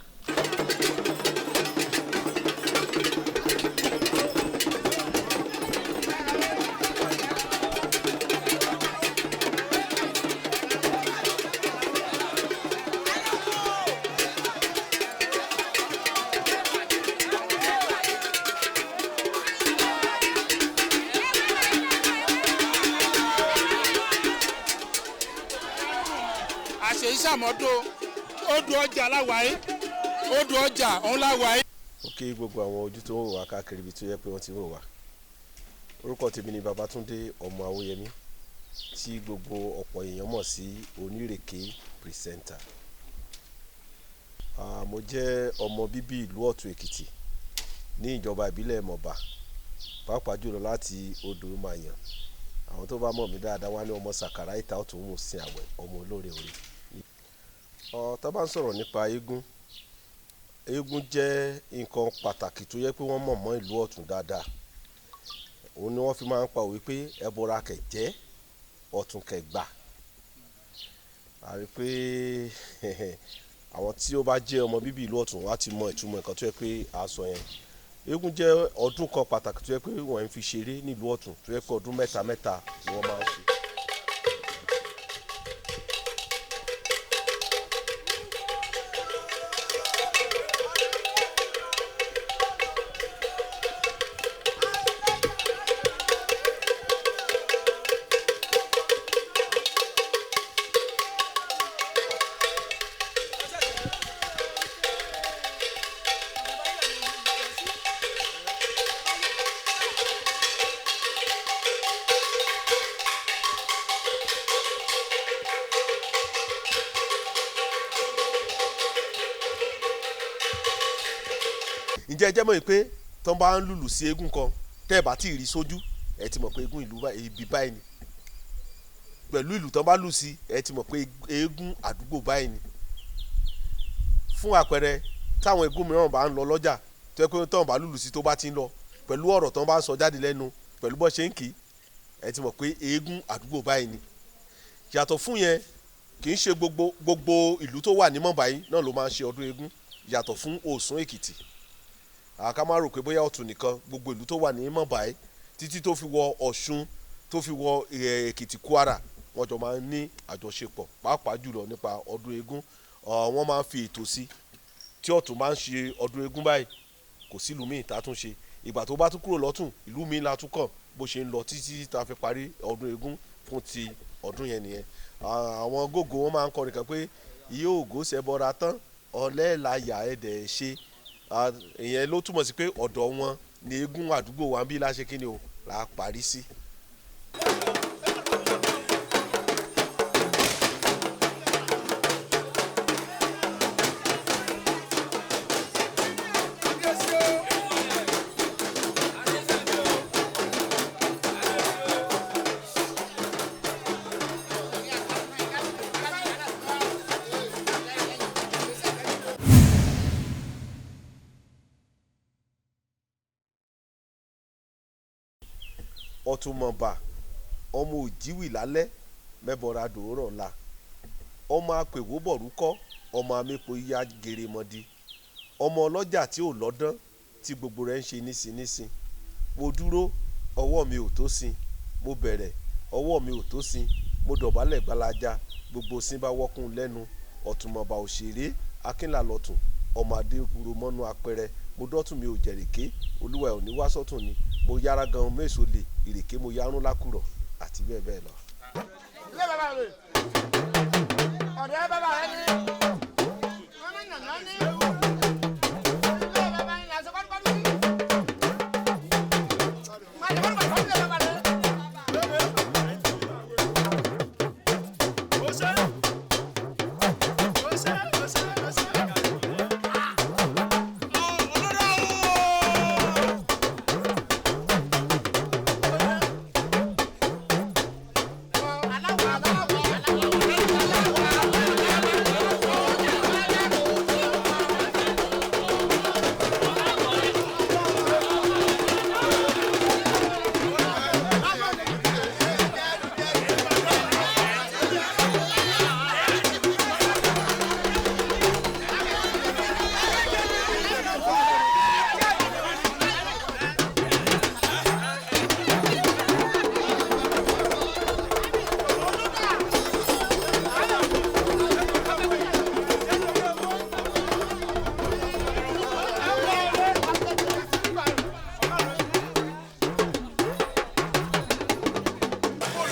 àṣeyíṣàmọ́dún odò ọjà láwàáyé odò ọjà òun láwàáyé. ó kí gbogbo àwọn ojú tó ń wò wá káàkiri ibi tó yẹ pé wọ́n ti ń wò wá orúkọ tèmi ni Babátúndé ọmọ Awóyẹmí tí gbogbo ọ̀pọ̀ èèyàn mọ̀ sí Onírèké pírẹsẹ́ńtà. Mo jẹ́ ọmọ bíbí ìlú Ọ̀tún Èkìtì ní ìjọba ìbílẹ̀ Mọ̀bà pàápàá jùlọ láti odò Màyàn. Àwọn tó bá mọ̀ mí dáadáa wá ní ọmọ sàkàrà ìta ọ̀tún mú sin àwẹ̀ ọmọ olóore orí. Tá bá ń sọ̀rọ̀ nípa eégún jẹ́ nǹkan pàtàkì tó yẹ pé wọ́n mọ̀ mọ́ ìlú Ọ̀tún dáadáa. Òun ni wọ́n fi máa ń pa òwe pé ẹbọra kẹ̀jẹ́ Ọ̀tún kẹgbà. A rí pé àwọn tí ó bá jẹ́ ọmọ bíbí ìlú Ọ̀tún wá ti mọ ìtumọ̀ nǹkan tó yẹ pé a sọ yẹn. Eégún jẹ́ ọdún kan pàtàkì tó yẹ pé wọ́n ń fi ṣeré nílùú Ọ̀tún tó yẹ pé ọdún mẹ́ta ni wọ́n máa ń ṣe. ǹjẹ́ ẹ jẹ́ mọ̀ pé tán bá ń lùlù sí eégún kan tẹ́ ẹ bá tí ì rí sójú ẹ ti mọ̀ pé eégún ìlú ibi báyìí ni pẹ̀lú ìlù tán bá lù sí ẹ ti mọ̀ pé eégún àdúgbò báyìí ni. fún àpẹẹrẹ táwọn eégún mìíràn bá ń lọ lọ́jà tó yẹ pé tán bá lùlù sí tó bá ti ń lọ pẹ̀lú ọ̀rọ̀ tán bá ń sọ jáde lẹ́nu pẹ̀lú bó ṣe ń kì í ẹ ti mọ̀ pé eégún àdúgbò báyìí ni. yàtọ̀ fún yẹn kì í ṣe gbogbo ìlú tó wà ní Mọ̀bà yìí náà ló máa ń ṣe ọdún eégún yàtọ̀ fún Ọ̀ṣun Èkìtì. Ká má rò pé bóyá Ọ̀tún nìkan gbogbo ìlú tó wà ní Mọ̀bà yìí títí tó fi wọ Ọ̀ṣun tó fi wọ Èkìtì Kwara wọ́n jọ máa ń ní àjọṣepọ̀ pàápàá jùlọ nípa ọdún eégún. Wọ́n máa ń fi ètò sí tí Ọ̀tún máa ń ṣe ọdún eégún báyìí kò sí ìlú míì tá a tún ṣe ìgbà tó bá tún kúrò lọ́tún ìlú míì la tún kàn bó ṣe ń lọ títí tá a fi parí ọdún eégún fún ti ọdún yẹn nìyẹn. Àwọn gógó wọn máa ń kọrin kan pé iye ògo ṣẹbọra tán ọlẹ́ẹ̀láyà ẹ̀dẹ̀ ṣe ìyẹn ló túmọ̀ sí pé ọ̀dọ̀ wọn ni eégún àdúgbò wa ń bí láṣẹ kí ni o là á parí sí. Ọ̀tún Mọ̀bà ọmọ òjìwì lálẹ́ mẹ́bọra dòórọ̀ la ọmọ apèwó bọ̀rúkọ́ ọmọ amẹ́po ya gèrèmọ́dì ọmọ ọlọ́jà tí ò lọ́dán tí gbogbo rẹ̀ ń ṣe nísinsìnyí mo dúró ọwọ́ mi ò tó sin mo bẹ̀rẹ̀ ọwọ́ mi ò tó sin mo dọ̀bálẹ̀ gbalaja gbogbo sin bá wọ́kùn lẹ́nu ọ̀túnmọ̀bà òṣèré akínlàlọ́tún ọmọ adékúrò mọ́nú apẹ̀rẹ̀ mo dọ́tún mi ò jẹ̀rèké olúwa ẹ̀ ò ní wá sọ́tún ni mo yára gan mẹ́sàn-án lè ìrèké mo yarún lákùrọ̀ àti bẹ́ẹ̀ bẹ́ẹ̀ lọ. ilé bàbá rẹ̀ ọ̀dọ́ bàbá rẹ̀ ni wọ́n máa ń nàná ní ilé bàbá yẹn lásán pálípálí sí. máa jẹ́ wọ́n bàbá ilé bàbá rẹ̀.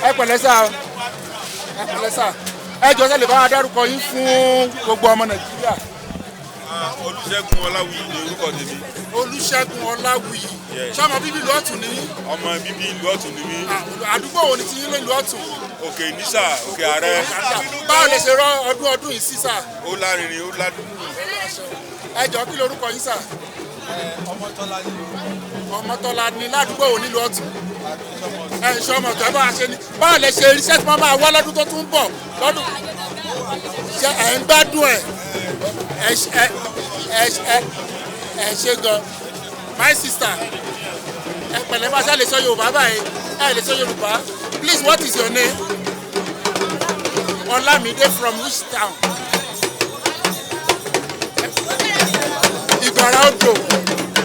ẹ pẹ̀lẹ́ sà ẹ jọ sẹ́lẹ̀ bá wa dárúkọ yín fún gbogbo ọmọ nàìjíríà. Olúṣẹ́gun Ọláwuyì ni orúkọ tèmi. Olúṣẹ́gun Ọláwuyì ṣọmọ bíbí ìlú Ọ̀tún ni yín. ọmọ bíbí ìlú Ọ̀tún ni mí. àdúgbò wo ni ti yín ìlú Ọ̀tún. Òkè Ìnísà Òkè Àrẹ. báwo lè ṣe rọ ọdún yìí sí sà. ó lárinrin ó ládùn. ẹ jọ kí lorúkọ yín sà. Ọmọtọ́lá ni ládùúgbò wo nílùú Ọ̀tún. ẹ ṣe ọmọ tó ẹ bá ṣe ni báwo lè ṣe iṣẹ́ tí wọ́n máa wá lọ́dún tó tún bọ̀ lọ́dún. ṣe ẹ̀ ń gbádùn ẹ ṣe gan my sister ẹ pẹ̀lẹ́ bá ṣe lè sọ Yorùbá báyìí ẹ lè sọ Yorùbá please what is your name. Olamide from which town. Ìgbàrá Odò.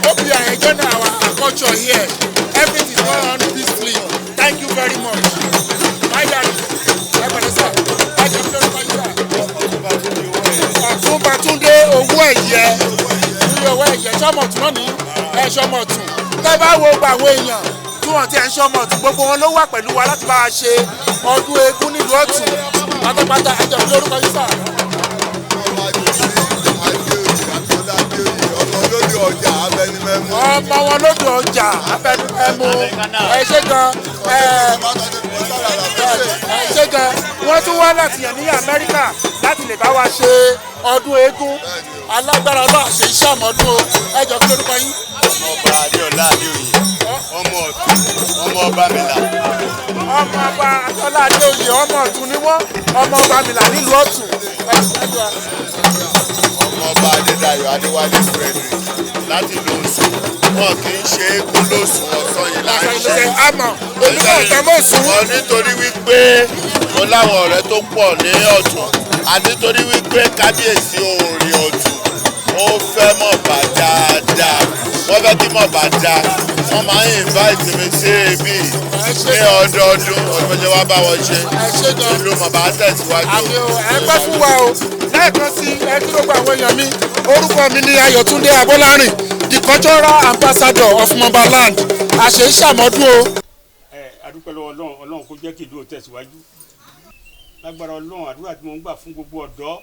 Hope you are enjoying our culture here. Everything is going on peacefully. Thank you very much. My daddy, ẹ pẹ̀lẹ́ sà, ẹ jẹ́ kí lórúkọ yín sà. Ọ̀túnba Túndé owó ẹ̀yẹ. Ní owó ẹ̀yẹ ṣọ́mọ̀ ọ̀tún náà ní ẹ̀ ṣọ́mọ̀ ọ̀tún. Tẹ́ bá wo gba àwọn èèyàn tí wọ́n ti ẹ̀ ń ṣọ́mọ̀ ọ̀tún gbogbo wọn ló wà pẹ̀lú wa láti bá a ṣe ọdún eégún nílùú Ọ̀tún. Pátápátá ẹ jẹ́ kí lórúkọ yín sà. Ọmọ wọn lódò ọjà abẹnumẹmu ẹ ṣe gan wọ́n tún wá láti yàn ní Amẹ́ríkà láti lè bá wa ṣe ọdún eégún alágbára Ọlọ́run ṣe iṣẹ́ àmọ́dún o ẹ jọ kí lórúkọ yín. ọba Adéọlá Adéoyè ọmọ Ọ̀tún ọmọ ọba Mìlà. ọmọ ọba Adéọlá Adéoyè ọmọ Ọ̀tún ni wọ́n ọmọ ọba Mìlà nílùú Ọ̀tún. ọmọ ọba Adédayọ̀ Adéwálé Frederick láti lóṣù wọn kì í ṣe eégún lóṣù ọ̀sán yìí láì ṣe. àmọ́ olùkọ́ ọ̀tá mọ̀ sùn. nítorí wípé mo láwọn ọ̀rẹ́ tó pọ̀ ní Ọ̀tún àti nítorí wípé kábíyèsí Òòrì Ọ̀tún ó fẹ́ Mọ̀bà dáadáa wọ́n fẹ́ kí Mọ̀bà dáa wọ́n máa ń invite mi sí ibi ní ọdọọdún ọdúnmọ́jọ́ wa bá wọn ṣe ìlú Mọ̀bà tẹ̀síwájú. àmì ò ẹ pẹ́ fún wa o lẹ́ẹ̀kan sí ẹ kí ló gba àwọn èèyàn mi orúkọ mi ni Ayọ̀túndé Abọ́lárìn the cultural ambassador of Mobaland àṣẹ ìṣàmọ́dún o. adúpẹ́ lọ́wọ́ Ọlọ́run kó jẹ́ kí ìlú tẹ̀síwájú lágbára Ọlọ́run àdúrà tí mo ń gbà fún gbogbo ọ̀dọ́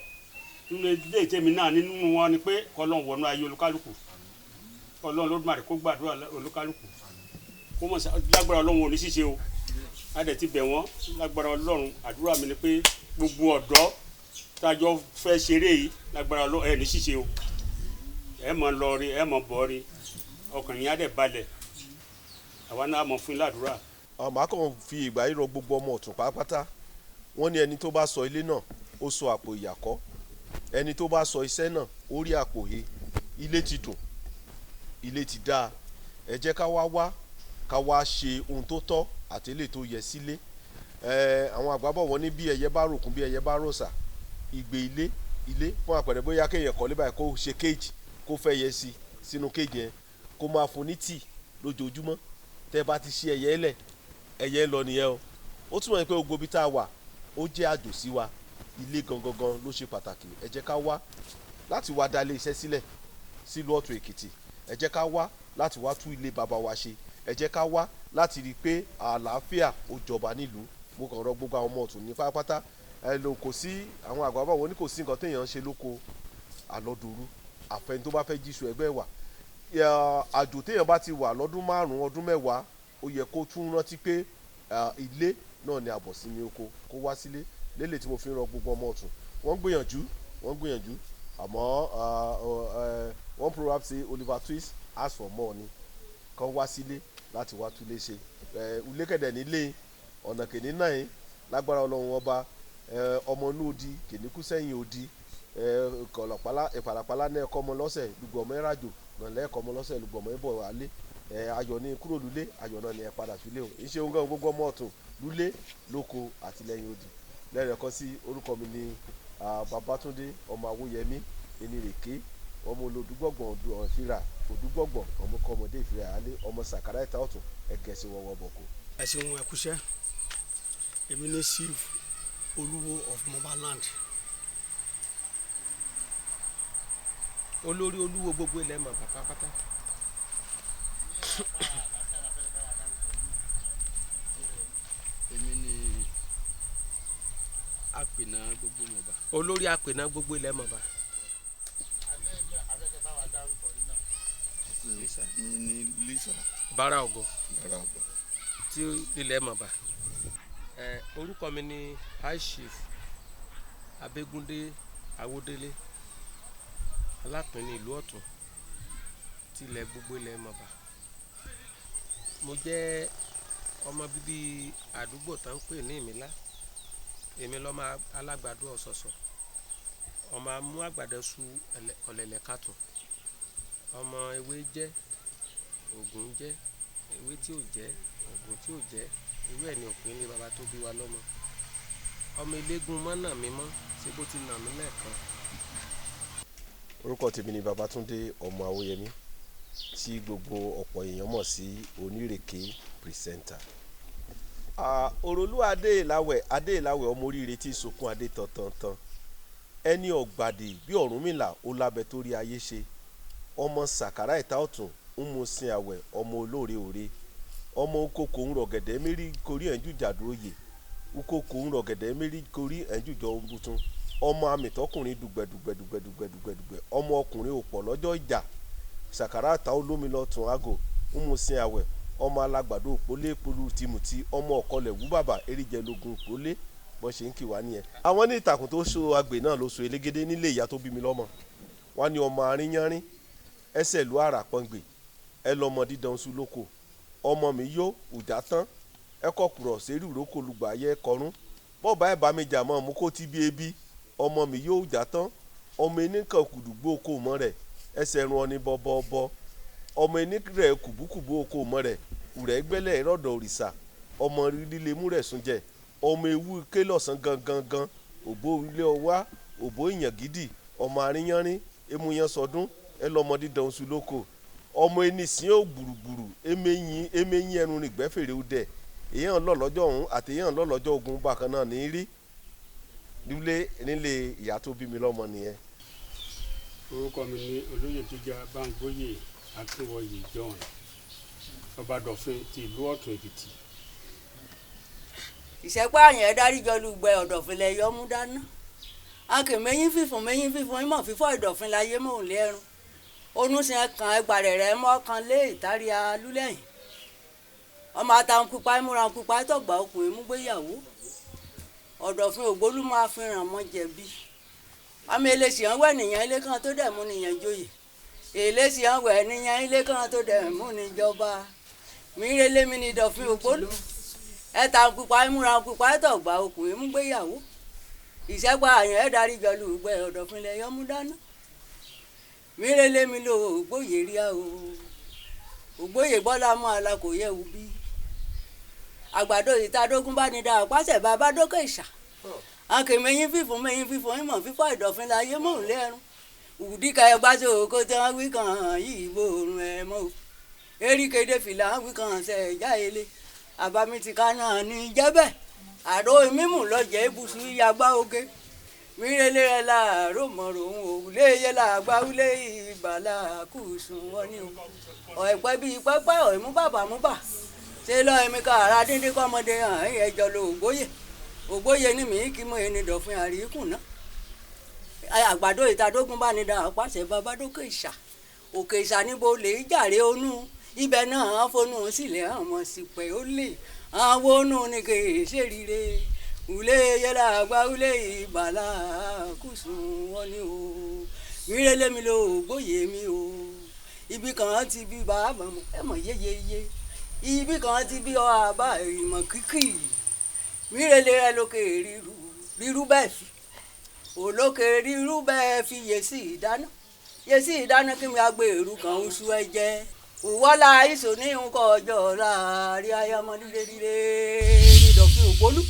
nínú ilé ìtẹ́mi náà nínú wọn ni pé kọ́lọ́run wọnú ayé olúkálùkù Ọlọ́run Olódùmarè kó gbàdúrà olúkálùkù kó mọ̀ lágbára Ọlọ́run ò ní ṣíṣe o adẹ̀ ti bẹ̀ wọ́n lágbára Ọlọ́run àdúrà mi ni pé gbogbo ọ̀dọ́ tájọ́ fẹ́ ṣeré yìí lágbára Ọlọ́run ẹ̀ ní ṣíṣe o ẹ̀ mọ̀ lọ rí ẹ̀ mọ̀ bọ̀ rí ọkàn yín á dẹ̀ balẹ̀ àwa náà mọ̀ fún ládùúrà. àmọ́ a kàn fi ìgbà yìí rọ gbogbo ọmọ Ọ̀tún pátápátá wọ́n ní ẹni tó bá sọ ilé náà ó sọ àpò ìyàkọ́ ẹni tó bá sọ iṣẹ́ náà ó rí àpò he ilé ti dùn ilé ti dáa ẹ jẹ́ ká wá ṣe ohun tó tọ́ àti èlé tó yẹ sílé àwọn àgbàbọ̀ wọn ní bí ẹyẹ bá ròkun bí ẹyẹ bá ròṣà ìgbé ilé fún àpẹẹrẹ bóyá kéèyàn kọ́lé báyìí kó ṣe kéèjì kó fẹ́ yẹ sí sínú kéèjì yẹn kó máa fún ní tíì lójoojúmọ́ tẹ́ bá ti ṣe ẹyẹ lẹ̀ ẹyẹ ń lọ nìyẹn o ó túmọ̀ ní pé gbogbo ibi tá a wà ó jẹ́ àjò sí wa ilé gangan ló ṣe pàtàkì ẹ jẹ́ ká wá láti wá dá ilé iṣẹ́ sílẹ̀ sílùú Ọ̀tún Èkìtì ẹ jẹ́ ká wá láti wá tú ilé bàbá wa ṣe ẹ jẹ́ ká wá láti rí i pé àlàáfíà ó jọba nílùú mo kàn rọ gbogbo àwọn ọmọ Ọ̀tún ní pátápátá ẹ lò kò sí àwọn àgbà báwo ní kò sí nǹkan téèyàn ń ṣe lóko àlọ́dúró àfẹn tó bá fẹ́ jíṣu ẹgbẹ́ wà àjò téèyàn bá ti wà lọ́dún 5 ọdún 10 ó yẹ kó tún rántí pé ilé náà ni àbọ̀ sí ní oko kó wá sílé lélẹ̀ tí mo fi ń rọ gbogbo ọmọ Ọ̀tún wọ́n gbìyànjú àmọ́ one proverb say Oliver Twist ask for more ni kàn wá sílé láti wá túlé ṣe ilé kẹ̀dẹ̀ nílé ọ̀nà kìíní náà lágbára Ọlọ́run ọba ọmọ inú odi kìíní kú sẹ́yìn odi ìpàlàpàlà náà ẹ̀kọ́ ọmọ lọ́sẹ̀ lùgbọ̀ ọmọ ẹ̀rajò nàlẹ́ ẹ̀kọ́ ọmọ lọ́sẹ̀ lùgbọ̀ ọmọ ẹ̀bọ̀ wálé ayọ̀ ní kúrò lulẹ̀ ayọ̀ náà ni ẹ̀ padà sílé o ìṣe ohun gan gbogbo ọmọ Ọ̀tún lulẹ̀ lóko àtìlẹ́yìn odi lẹ́rẹ̀ẹ́kọ́ sí orúkọ mi ní Babátúndé ọmọ Awóyẹmí Enírèké ọmọ olódùgbọ̀gbọ̀n ọ̀fìrà òdùgbọ̀gbọ̀n ọmọkọ́mọdé ìfìrà alẹ́ ọmọ Sàkárà Ìta Ọ̀tún ẹ̀gẹ̀sì wọ̀wọ̀ bọ̀kọ̀. ẹ ṣeun ẹ kúṣẹ́ èmi ní Chief Olúwo of Mobaland olórí Olúwo gbogbo ilẹ̀ mọ̀ pátápátá. èmi ní Àpènà gbogbo Mọ̀bà. olórí Àpènà gbogbo ilẹ̀ Mọ̀bà. mi ní Lisa. Bára Ògo tí ilẹ̀ Mọ̀bà. orúkọ mi ní High Chief Abégúndé Awódélé Alápẹ̀ní ìlú Ọ̀tún tí ilẹ̀ gbogbo ilẹ̀ Mọ̀bà. mo jẹ́ ọmọ bíbí àdúgbò tá ń pè ní Ìmílá èmi lọ́mọ alágbàdo ọ̀sọ̀sọ̀ ọmọ amú àgbàdo su ọ̀lẹ̀lẹ̀ kàtún ọmọ ewé jẹ́ ògùn jẹ́ ewé tí ò jẹ́ ògùn tí ò jẹ́ ewé ẹ̀ ní òpin ní baba tó bí wa lọ́mọ ọmọ eléégún mọ́nà mi mọ́ ṣé bó ti nà mí lẹ́ẹ̀kan. orúkọ tèmi ni Babátúndé ọmọ Awóyẹmí tí gbogbo ọ̀pọ̀ èèyàn mọ̀ sí Onírèké pírẹsẹ́ńtà. Òròlú Adéìláwẹ̀ ọmọ oríire tí sunkún adé tantantan ẹni ọ̀gbàdì bí Ọ̀rúnmìlà ó lábẹ́ tó rí ayé ṣe ọmọ Sàkárà Ìta Ọ̀tún ń mu sin àwẹ̀ ọmọ olóore òre ọmọ okòkò ń rọ̀gẹ̀dẹ̀ mérí korí ẹ̀ńjú jàdúróyè okòkò ń rọ̀gẹ̀dẹ̀ mérí korí ẹ̀ńjú jọ tuntun ọmọ amìtọ́kùnrin dùgbẹ̀dùgbẹ̀dùgbẹ̀dùgbẹ̀dùgbẹ̀ ọmọ ọkùnrin òpọ̀ lọ́jọ́ ìjà Sàkárà Ìta olómi lọ́tún àgọ́ ń mu sin àwẹ̀ ọmọ alágbàdo òpólé polú tìmùtì ọmọ ọ̀kọlẹ̀ wú bàbà eríjẹ lógun òpólé bọ́n ṣe ń kì wá nìyẹn. àwọn ní ìtàkùn tó so àgbè náà ló so elégédé nílé ìyá tó bí mi lọ́mọ wọn ní ọmọ arínyanrín ẹsẹ̀ lu àrà pọ́ngbè ẹ lọ́mọ dídán sùn lóko ọmọ mi yó ùjà tán ẹ kọkùrọ̀ sẹ́rí ìrókò lùgbà yẹ kọrún bọ́ọ̀bá ẹ̀ bá mi jà mọ́ mú kó ti bí ebi ọmọ mi yó ùjà tán ọmọ eníkan kùdùgbò oko mọ́ rẹ̀ ẹsẹ̀ run ọni bọ́bọ́bọ́ ọmọ ẹni rẹ̀ kùbúkùbú oko mọ́ rẹ̀ ùrẹ́ gbẹ́lẹ̀ ìrọ̀dọ̀ òrìṣà ọmọ líle mú rẹ̀ sún jẹ ọmọ ewu ké lọ́sàn gangan òbó ilé ọwá òbó ìyàn gidi ọmọ arínyanrín emuyan sọdún ẹ lọ́mọ dídán oṣù lóko ọmọ ẹni sìn ó gbùrùgbùrù eméyín ẹnu nìgbẹ́ fèrè udẹ èèyàn lọ́lọ́jọ́ ọ̀hún àti èèyàn lọ́lọ́jọ́ ogun bákan náà ní rí nílé ìyá tó bí mi lọ́mọ nìyẹn. orúkọ mi ní olóyè gíga Bámgbóyè Akínwọyè John Ọbádọ̀fin ti ìlú Ọ̀tún Èkìtì. ìṣẹ́pẹ́ àyàn dáríjọ lùgbẹ́ Ọ̀dọ̀fin lẹ yọ mú dáná a kì mẹ́yìn fífún ìmọ̀ fífọ́ Ìdọ̀fin láyé mò ń lẹ́rùn onúsìn ẹ̀kan ẹgbàrẹ̀ rẹ̀ mọ́ kan lé ìtàrí alúlẹ̀yìn ọmọ àtàwọn pupa ìmúra pupa ìtọ̀gbà ọkùnrin mú gbéyàwó Ọ̀dọ̀fin ògbólúmọ́ àfihàn mọ́ jẹ̀bi àmì eléṣì hàn wẹ̀ nìyẹn ilé kan tó dẹ̀ mú nìyẹn joyè eléṣì hàn wẹ̀ nìyẹn ilé kan tó dẹ̀ mú níjọba mìíràn mi ní Ìdọ̀fin ògbólú ẹ̀ta pupa ìmúra pupa ìtọ̀gbà ọkùnrin mú gbéyàwó ìṣẹ́gbà àyàn ẹ̀ darí jọlù gbẹ Ọ̀dọ̀fin lẹ yọ mú dáná mìíràn mi lò ògbóyè rí a o ògbóyè bọ́lá mọ́ alákò yẹ wù bí àgbàdo ìtàdógún bá ní dáa pàṣẹ bàbá dókè ìṣà àkè mẹ́yìn fífún ìmọ̀ fífọ́ ìdọ̀fin láyé mò ń lẹ́rùn òdìkà ẹgbà tó kó tí wọ́n wí kàn yìí bòrùn ẹ̀ mọ́ o eríkèdè fìlà wí kàn ṣe ẹ̀já ilé àbámitìká náà ní jẹ́bẹ̀ àdó mímú lọ́jẹ̀ ibùsùn ìyàgbá oge mírèlè rẹ̀ láàárọ̀ mọ̀rọ̀ òun òwúlé yẹ làgbá wúlé ìbàlà kùsùn wọn ni o ẹ̀pẹ́ bíi pẹ́pẹ́ ọ̀ẹ́mú bàbá mú bà ṣé lọ èmi ká ara díndín kọ́mọdé hàn ẹ̀jọ̀ lọ ògbóyè ní mi kí mo ẹni dọ̀fin àríkùn náà àgbàdo ìtàdógún bá ní dáhùn pàṣẹ babadókè ìṣà òkè ìṣà níbo lè jàre onú ibẹ̀ náà fọnú sílẹ̀ àmọ́ sípẹ̀ ó lè àwọn onú ní kè é ṣèríire ulé yẹlá àgbà ulé ìbàlá kùsùn wọn ni o mírèlé mi ló gbóyè mi o ibi kan ti bí bàbá ẹ mọ̀ yéyéyé ibi kan ti bí ọ àbá ìmọ̀ kíkì mírèlé rẹ lókè rírú bẹ́ẹ̀ fi olókè rírú bẹ́ẹ̀ fi yèsí ìdáná kí mi àgbé èrú kan oṣù ẹ̀jẹ̀ òwọ́lá ìṣòní nǹkan ọjọ́ láàrin ayámọ́ líle nídọ̀fin ògbólú.